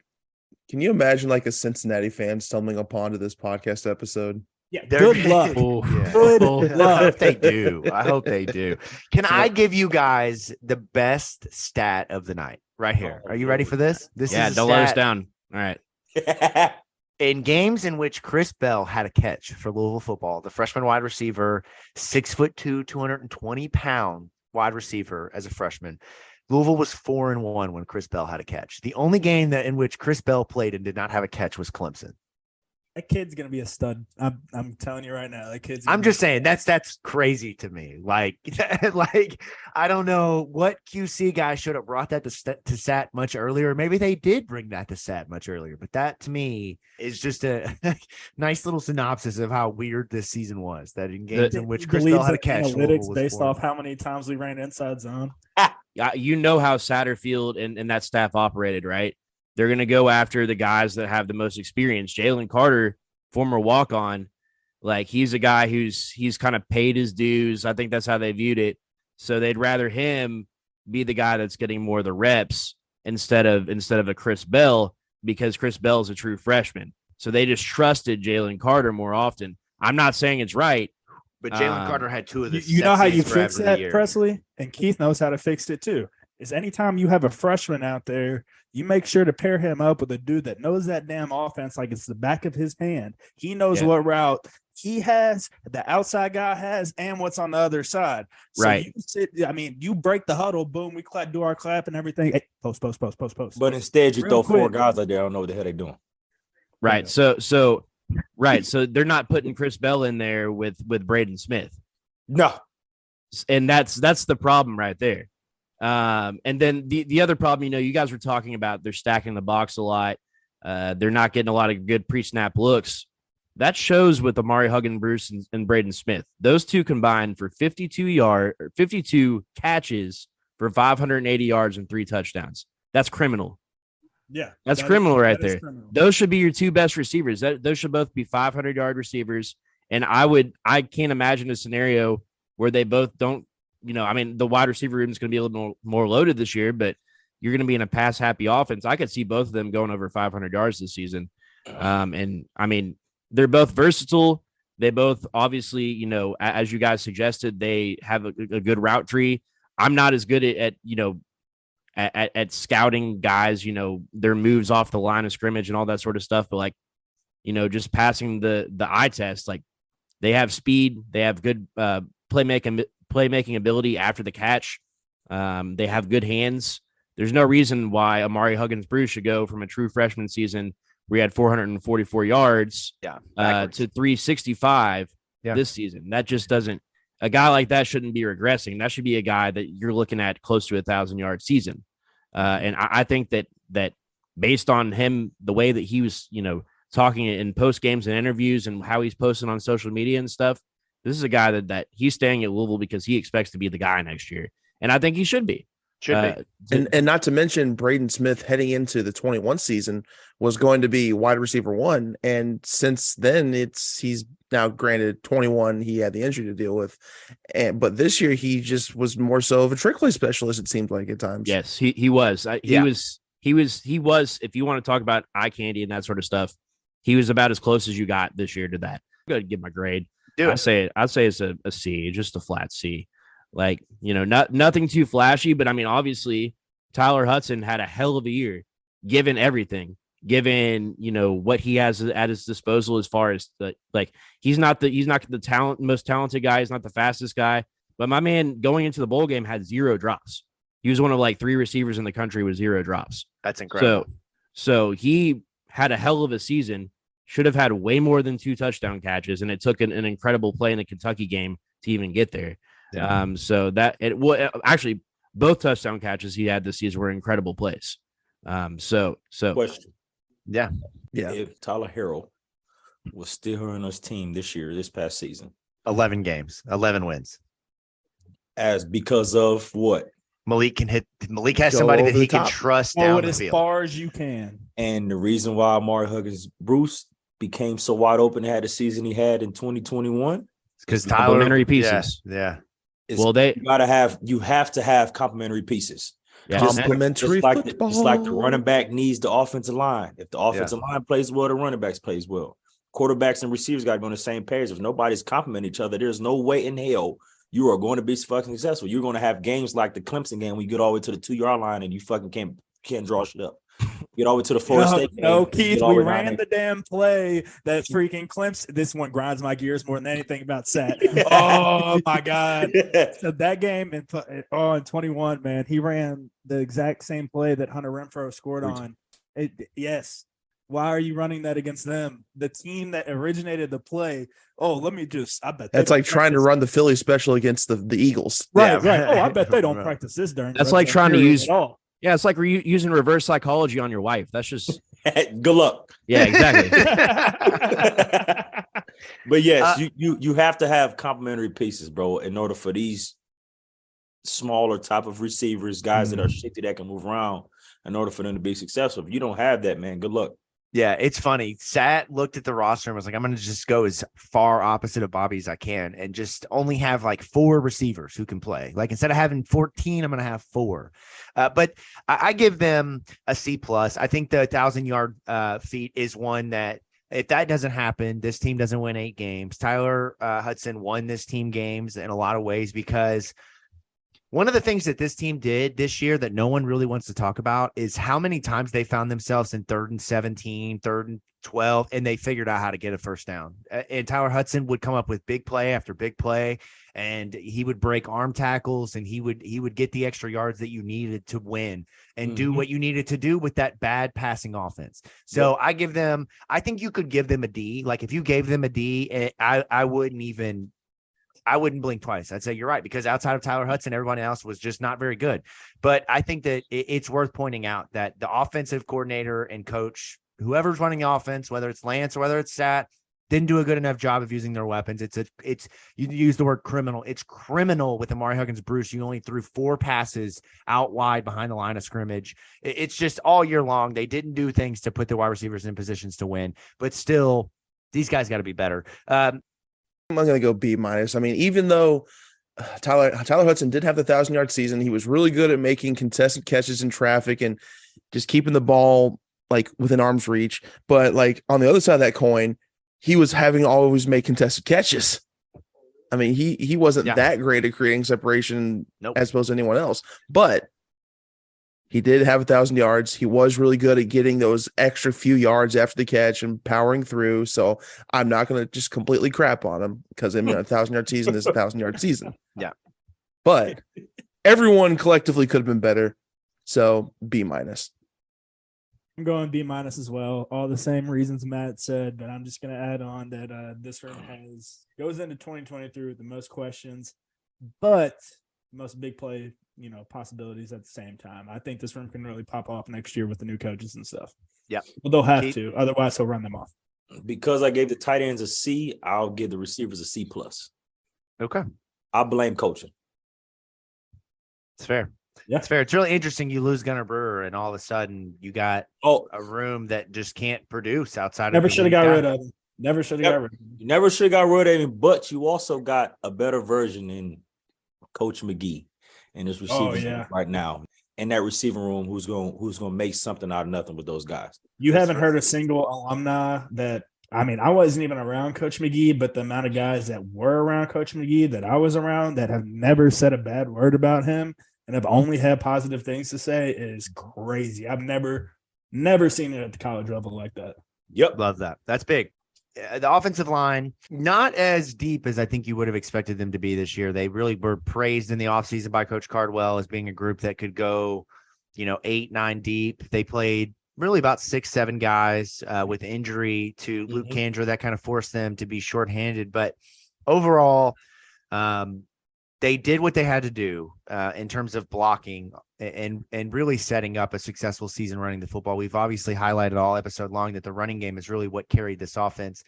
Can you imagine like a Cincinnati fan stumbling upon to this podcast episode? Yeah, good luck. Good luck. I hope they do. Can I give you guys the best stat of the night right here? Are you ready for this? Don't let us down. All right. In games in which Chris Bell had a catch for Louisville football, the freshman wide receiver, 6'2", 220-pound wide receiver as a freshman, Louisville was 4-1 when Chris Bell had a catch. The only game in which Chris Bell played and did not have a catch was Clemson. That kid's gonna be a stud. I'm telling you right now. That kid's. I'm just saying that's crazy to me. Like I don't know what QC guy should have brought that to Sat much earlier. Maybe they did bring that to Sat much earlier. But that to me is just a nice little synopsis of how weird this season was. That in games in which Chris Bell had a catch, analytics based off how many times we ran inside zone. You know how Satterfield and that staff operated, right? They're going to go after the guys that have the most experience. Jalen Carter, former walk-on, like he's a guy he's kind of paid his dues. I think that's how they viewed it. So they'd rather him be the guy that's getting more of the reps instead of a Chris Bell, because Chris Bell is a true freshman. So they just trusted Jalen Carter more often. I'm not saying it's right, but Jalen Carter had two of the. You know how you fix that, Presley, and Keith knows how to fix it too. Is anytime you have a freshman out there, you make sure to pair him up with a dude that knows that damn offense like it's the back of his hand. He knows what route he has, the outside guy has, and what's on the other side. So right. You break the huddle, boom, we do our clap and everything. Hey, post. But instead, you throw four guys out there. I don't know what the hell they're doing. Right. So they're not putting Chris Bell in there with Braden Smith. No. And that's the problem right there. And then the other problem, you guys were talking about, they're stacking the box a lot. They're not getting a lot of good pre-snap looks. That shows with Amari Huggins-Bruce and Braden Smith. Those two combined for 52 catches for 580 yards and 3 touchdowns. That's criminal. Yeah, that's criminal right there. Criminal. Those should be your two best receivers. Those should both be 500-yard receivers. And I can't imagine a scenario where they both don't. The wide receiver room is going to be a little more loaded this year, but you're going to be in a pass-happy offense. I could see both of them going over 500 yards this season. They're both versatile. They both obviously, as you guys suggested, they have a good route tree. I'm not as good at scouting guys, their moves off the line of scrimmage and all that sort of stuff. But just passing the eye test, like they have speed, they have good playmaking ability after the catch. They have good hands. There's no reason why Amari Huggins-Bruce should go from a true freshman season where he had 444 yards to 365 this season. That just doesn't. A guy like that shouldn't be regressing. That should be a guy that you're looking at close to 1,000-yard season. And I think that based on him, the way that he was, talking in post games and interviews and how he's posting on social media and stuff, this is a guy that he's staying at Louisville because he expects to be the guy next year. And I think he should be. Should be. And not to mention Braden Smith heading into the 21 season was going to be wide receiver 1. And since then he's now granted 21, he had the injury to deal with. But this year he just was more so of a trick play specialist, it seemed like at times. Yes, he was. He was, if you want to talk about eye candy and that sort of stuff, he was about as close as you got this year to that. I'm going to give my grade. I'd say it's a C, just a flat C. Like, nothing too flashy, but I mean, obviously Tyler Hudson had a hell of a year, given everything, what he has at his disposal as far as he's not the most talented guy. He's not the fastest guy, but my man going into the bowl game had 0 drops. He was one of 3 receivers in the country with 0 drops. That's incredible. So he had a hell of a season, should have had way more than 2 touchdown catches. And it took an incredible play in the Kentucky game to even get there. Yeah. So that actually both touchdown catches he had this season were incredible plays. So question. Yeah. If Tyler Harrell was still on his team this past season, 11 games, 11 wins. Because of what? Malik has somebody that he can trust down the as field. Far as you can. And the reason why Amari Huggins Bruce became so wide open and had the season he had in 2021 because complementary pieces. Yeah. You have to have complementary pieces. Yeah. Complementary football. It's like the running back needs the offensive line. If the offensive line plays well, the running backs plays well. Quarterbacks and receivers got to be on the same page. If nobody's complimenting each other, there's no way in hell you are going to be fucking successful. You're going to have games like the Clemson game where you get all the way to the 2-yard line and you fucking can't draw shit up. Get all the way to the Florida State game. No, Keith, we ran the damn play that freaking Clemson. This one grinds my gears more than anything about Sat. Oh, my God. So that game in 21, man, he ran the exact same play that Hunter Renfrow scored on. Yes. Why are you running that against them? The team that originated the play. Oh, I bet that's like trying to run the Philly special against the Eagles. Right. Oh, I bet they don't practice this during. That's like trying to use. Yeah, it's like using reverse psychology on your wife. That's just good luck. Yeah, exactly. But yes, you have to have complementary pieces, bro, in order for these smaller type of receivers, guys that are shifty that can move around, in order for them to be successful. If you don't have that, man, good luck. Yeah, it's funny. Sat looked at the roster and was like, I'm going to just go as far opposite of Bobby as I can and just only have 4 receivers who can play. Like instead of having 14, I'm going to have 4. But I give them a C+. I think the 1,000-yard feat is one that if that doesn't happen, this team doesn't win 8 games. Tyler Hudson won this team games in a lot of ways because one of the things that this team did this year that no one really wants to talk about is how many times they found themselves in 3rd and 17, 3rd and 12, and they figured out how to get a first down. And Tyler Hudson would come up with big play after big play, and he would break arm tackles, and he would get the extra yards that you needed to win and do what you needed to do with that bad passing offense. So I think you could give them a D. Like if you gave them a D, I wouldn't blink twice. I'd say you're right, because outside of Tyler Hudson, everyone else was just not very good. But I think that it's worth pointing out that the offensive coordinator and coach, whoever's running the offense, whether it's Lance or whether it's Sat, didn't do a good enough job of using their weapons. You use the word criminal. It's criminal with Amari Huggins Bruce. You only threw 4 passes out wide behind the line of scrimmage. It's just all year long. They didn't do things to put their wide receivers in positions to win, but still these guys got to be better. I'm going to go B-. I mean, even though Tyler Hudson did have the 1,000-yard season, he was really good at making contested catches in traffic and just keeping the ball within arm's reach. But on the other side of that coin, he was having always make contested catches. I mean, he wasn't that great at creating separation as opposed to anyone else, but he did have 1,000 yards. He was really good at getting those extra few yards after the catch and powering through. So I'm not going to just completely crap on him because a 1,000-yard season is a 1,000-yard season. Yeah. But everyone collectively could have been better. So B-. I'm going B- as well. All the same reasons Matt said, but I'm just going to add on that this room goes into 2023 with the most questions, but most big play possibilities at the same time. I think this room can really pop off next year with the new coaches and stuff. Yeah. Well, they'll have to. Otherwise, he'll run them off. Because I gave the tight ends a C, I'll give the receivers a C+. Okay. I blame coaching. It's fair. It's fair. It's really interesting. You lose Gunnar Brewer, and all of a sudden you got a room that just can't produce outside Never of. should have got rid of him. Never should have got rid of him. You never should have got rid of him, but you also got a better version in Coach McGee and his receiving room right now. In that receiving room, who's going to make something out of nothing with those guys. You haven't heard a single alumni that. I mean, I wasn't even around Coach McGee, but the amount of guys that were around Coach McGee that I was around that have never said a bad word about him and have only had positive things to say is crazy. I've never seen it at the college level like that. Yep. Love that. That's big. The offensive line, not as deep as I think you would have expected them to be this year. They really were praised in the offseason by Coach Cardwell as being a group that could go, 8, 9 deep. They played really about 6, 7 guys with injury to Luke Kandra. That kind of forced them to be shorthanded. But overall, they did what they had to do in terms of blocking and really setting up a successful season running the football. We've obviously highlighted all episode long that the running game is really what carried this offense.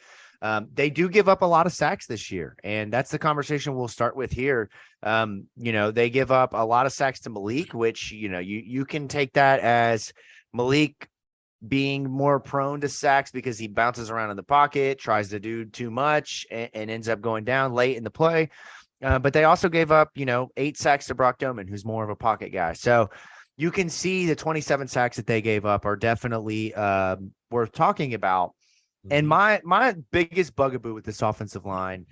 They do give up a lot of sacks this year, and that's the conversation we'll start with here. They give up a lot of sacks to Malik, which, you can take that as Malik being more prone to sacks because he bounces around in the pocket, tries to do too much, and ends up going down late in the play. But they also gave up, 8 sacks to Brock Doman, who's more of a pocket guy. So you can see the 27 sacks that they gave up are definitely worth talking about. And my biggest bugaboo with this offensive line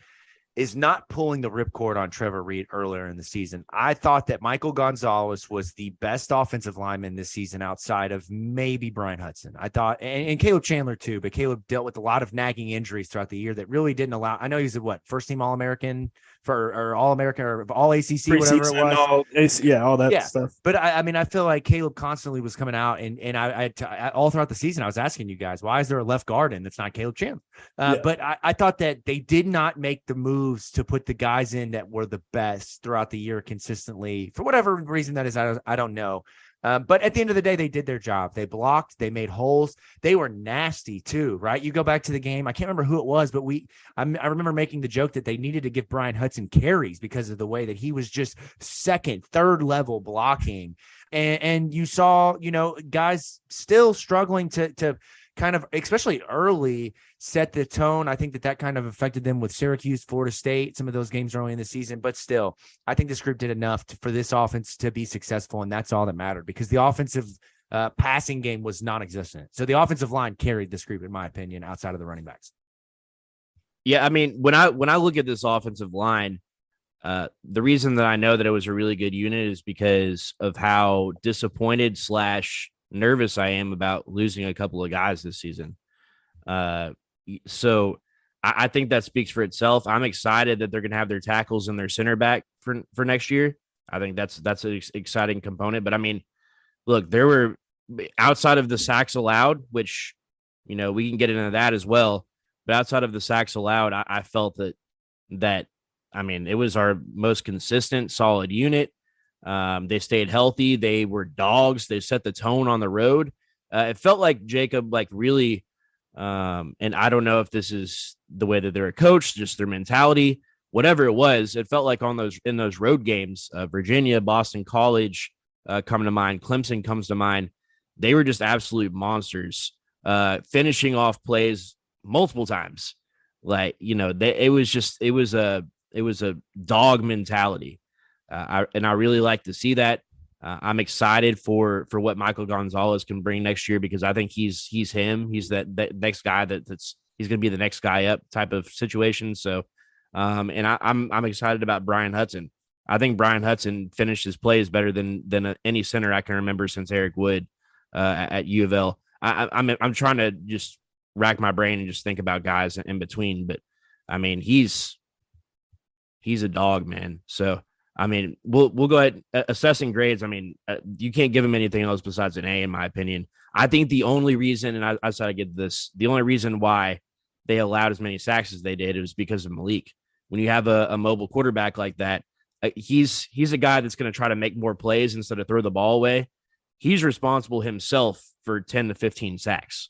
is not pulling the ripcord on Trevor Reed earlier in the season. I thought that Michael Gonzalez was the best offensive lineman this season outside of maybe Brian Hudson. I thought, and Caleb Chandler too, but Caleb dealt with a lot of nagging injuries throughout the year that really didn't allow. I know he's a first team All-American or All-American or All-ACC, whatever it was. All that stuff. But I feel like Caleb constantly was coming out, and I all throughout the season, I was asking you guys, why is there a left guard and it's not Caleb Chandler? But I thought that they did not make the moves to put the guys in that were the best throughout the year consistently. For whatever reason that is, I don't know. But at the end of the day, they did their job. They blocked, they made holes. They were nasty too, right? You go back to the game. I can't remember who it was, but I remember making the joke that they needed to give Brian Hudson carries because of the way that he was just second, third level blocking. And you saw, guys still struggling to kind of, especially early, set the tone. I think that kind of affected them with Syracuse, Florida State, some of those games early in the season. But still, I think this group did enough for this offense to be successful, and that's all that mattered because the offensive passing game was non-existent. So the offensive line carried this group, in my opinion, outside of the running backs. Yeah, I mean, when I look at this offensive line, the reason that I know that it was a really good unit is because of how disappointed / nervous I am about losing a couple of guys this season. So I think that speaks for itself. I'm excited that they're going to have their tackles and their center back for next year. I think that's an exciting component. But I mean, look, there were outside of the sacks allowed, which, we can get into that as well. But outside of the sacks allowed, I felt that I mean, it was our most consistent, solid unit. They stayed healthy. They were dogs. They set the tone on the road. It felt like Jacob, really, and I don't know if this is the way that they're coached, just their mentality, whatever it was. It felt like in those road games, Virginia, Boston College come to mind, Clemson comes to mind. They were just absolute monsters, finishing off plays multiple times. It was a dog mentality. I really like to see that. I'm excited for what Michael Gonzalez can bring next year because I think he's him. He's that next guy he's going to be the next guy up type of situation. So, and I'm excited about Brian Hudson. I think Brian Hudson finished his plays better than any center I can remember since Eric Wood at U of L. I'm trying to just rack my brain and just think about guys in between, but I mean he's a dog, man. So. I mean, we'll go ahead assessing grades. I mean, you can't give him anything else besides an A, in my opinion. I think the only reason, and I said I get this, the only reason why they allowed as many sacks as they did was because of Malik. When you have a mobile quarterback like that, he's a guy that's going to try to make more plays instead of throw the ball away. He's responsible himself for 10 to 15 sacks.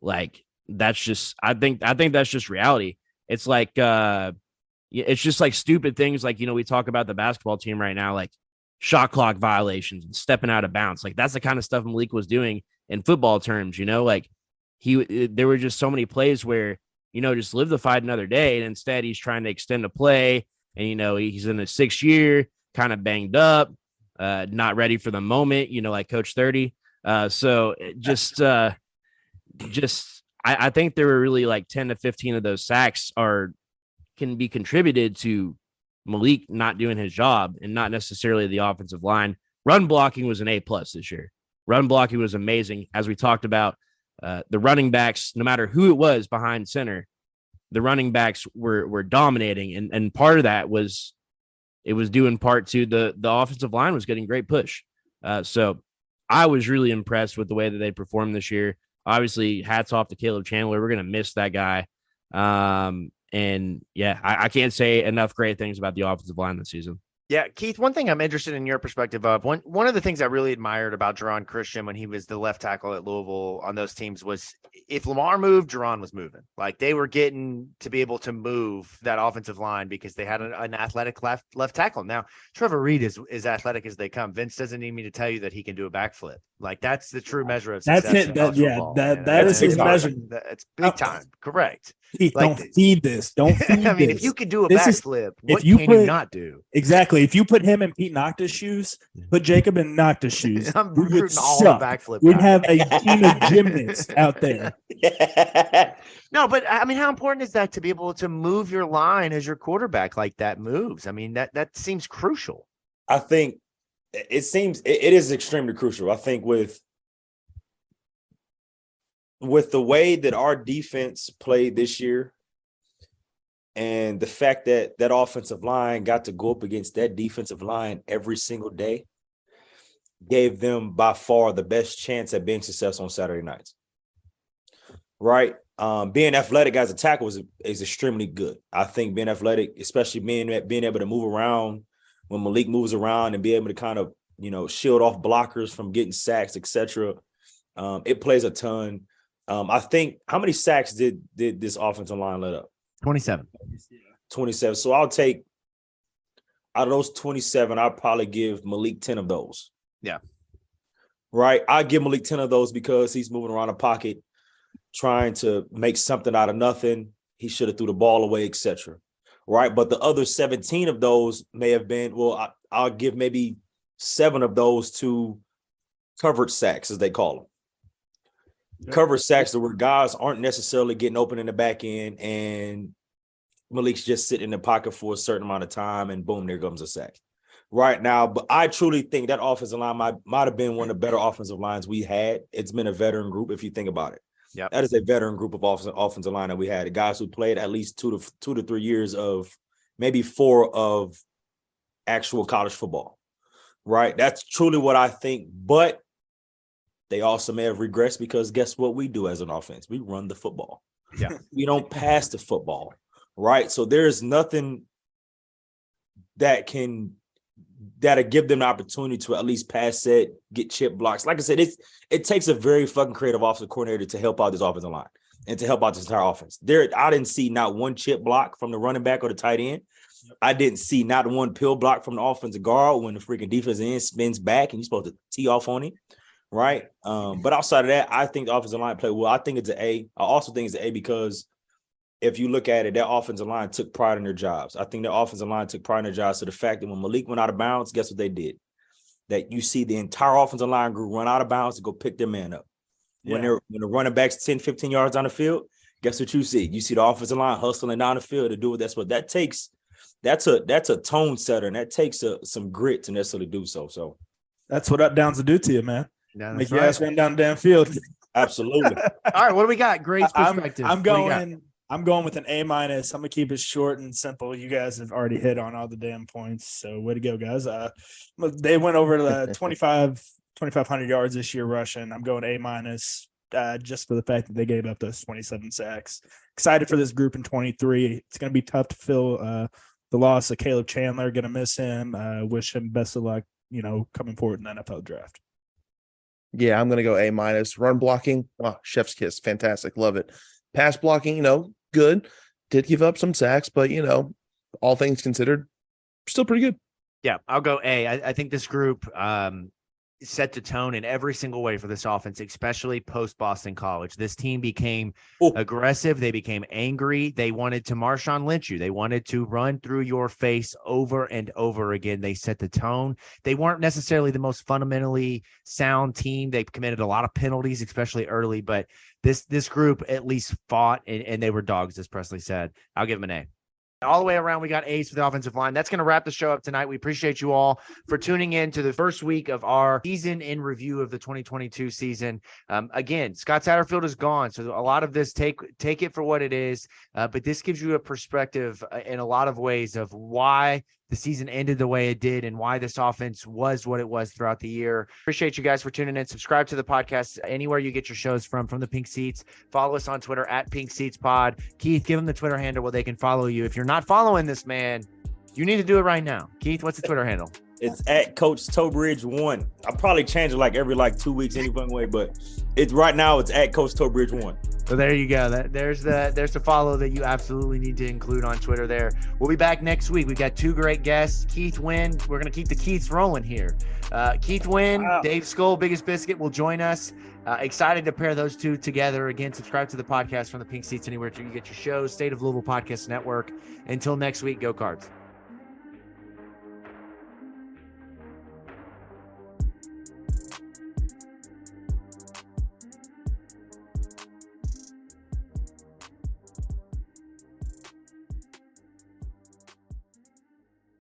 That's just, I think that's just reality. It's like, it's just like stupid things. We talk about the basketball team right now. shot clock violations and stepping out of bounds. Like that's the kind of stuff Malik was doing in football terms, like there were just so many plays where, just live the fight another day. And instead he's trying to extend a play and, he's in his 6th year, kind of banged up, not ready for the moment, like Coach 30. So I think there were really like 10 to 15 of those sacks can be contributed to Malik not doing his job and not necessarily the offensive line. Run blocking was an A+ this year. Run blocking was amazing. As we talked about, the running backs, no matter who it was behind center, the running backs were dominating. And part of that was due in part to the offensive line was getting great push. So I was really impressed with the way that they performed this year. Obviously, hats off to Caleb Chandler. We're going to miss that guy. And yeah, I can't say enough great things about the offensive line this season. Yeah, Keith, one thing I'm interested in your perspective of, one of the things I really admired about Jerron Christian when he was the left tackle at Louisville on those teams was if Lamar moved, Jerron was moving. Like they were getting to be able to move that offensive line because they had an athletic left tackle. Now, Trevor Reed is athletic as they come. Vince doesn't need me to tell you that he can do a backflip. Like that's the true measure of success. That's it. That is his measure. It's big time. Correct. Keith, like, don't feed this. Don't feed I mean, this. if you could do a backflip, what can you not do? Exactly. If you put him in Pete Nocta's shoes, put Jacob in Nocta's shoes. I'm recruiting all the backflip. We'd have a team of gymnasts out there. No, but I mean, how important is that to be able to move your line as your quarterback like that moves? I mean, that seems crucial. I think it is extremely crucial. I think with the way that our defense played this year and the fact that that offensive line got to go up against that defensive line every single day gave them by far the best chance at being successful on Saturday nights. Right? Being athletic as a tackle is extremely good. I think being athletic, especially being able to move around when Malik moves around and be able to kind of, shield off blockers from getting sacks, etc. It plays a ton. I think how many sacks did this offensive line let up? 27. 27. So I'll take out of those 27, I'll probably give Malik 10 of those. Yeah. Right. I give Malik 10 of those because he's moving around the pocket, trying to make something out of nothing. He should have threw the ball away, etc. Right. But the other 17 of those may have been, I'll give maybe 7 of those to covered sacks, as they call them. Cover sacks where guys aren't necessarily getting open in the back end and Malik's just sitting in the pocket for a certain amount of time and boom, there comes a sack. Right now, but I truly think that offensive line might have been one of the better offensive lines we had. It's been a veteran group if you think about it. Yeah, that is a veteran group of offensive line that we had. The guys who played at least 2 to 3 years of maybe 4 of actual college football. Right, that's truly what I think, but they also may have regressed because guess what we do as an offense? We run the football. Yeah. We don't pass the football, right? So there's nothing that'll give them the opportunity to at least pass set, get chip blocks. Like I said, it takes a very fucking creative offensive coordinator to help out this offensive line and to help out this entire offense. I didn't see not one chip block from the running back or the tight end. I didn't see not one pill block from the offensive guard when the freaking defensive end spins back and you're supposed to tee off on it. Right. But outside of that, I think the offensive line played well. I think it's an A. I also think it's an A because if you look at it, that offensive line took pride in their jobs. I think the offensive line took pride in their jobs. So the fact that when Malik went out of bounds, guess what they did? That you see the entire offensive line group run out of bounds to go pick their man up. Yeah. When the running back's 10, 15 yards down the field, guess what you see? You see the offensive line hustling down the field to do what that takes. That's a tone setter, and that takes some grit to necessarily do so. So that's what up downs will do to you, man. Yeah, make your ass run down the damn field. Absolutely. All right, what do we got? Grace perspective. I'm going with an A-. I'm gonna keep it short and simple. You guys have already hit on all the damn points, so way to go, guys. They went over the 2,500 yards this year rushing. I'm going A-, just for the fact that they gave up those 27 sacks. Excited for this group in 23. It's gonna be tough to fill the loss of Caleb Chandler. Gonna miss him. Wish him best of luck, coming forward in the NFL draft. Yeah, I'm going to go A-. Run blocking, chef's kiss. Fantastic. Love it. Pass blocking, good. Did give up some sacks, but, all things considered, still pretty good. Yeah, I'll go A. I think this group set the tone in every single way for this offense, especially post Boston College. This team became aggressive. They became angry. They wanted to Marshawn Lynch you. They wanted to run through your face over and over again. They set the tone. They weren't necessarily the most fundamentally sound team. They committed a lot of penalties, especially early, but this group at least fought, and they were dogs, as Presley said. I'll give them an A. All the way around, we got A's for the offensive line. That's going to wrap the show up tonight. We appreciate you all for tuning in to the first week of our season in review of the 2022 season. Again, Scott Satterfield is gone, so a lot of this, take it for what it is. But this gives you a perspective in a lot of ways of why the season ended the way it did and why this offense was what it was throughout the year. Appreciate you guys for tuning in. Subscribe to the podcast anywhere you get your shows from the Pink Seats. Follow us on Twitter at Pink Seats Pod. Keith, give them the Twitter handle where they can follow you. If you're not following this man, you need to do it right now. Keith, what's the Twitter handle? It's at Coach Towbridge 1. I'll probably change it every 2 weeks anyway, but right now it's at Coach Towbridge 1. So there you go. There's the follow that you absolutely need to include on Twitter there. We'll be back next week. We've got 2 great guests. Keith Wynn. We're going to keep the Keiths rolling here. Keith Wynn, wow. Dave Skull, Biggest Biscuit will join us. Excited to pair those two together. Again, subscribe to the podcast from the Pink Seats anywhere you get your shows. State of Louisville Podcast Network. Until next week, go Cards.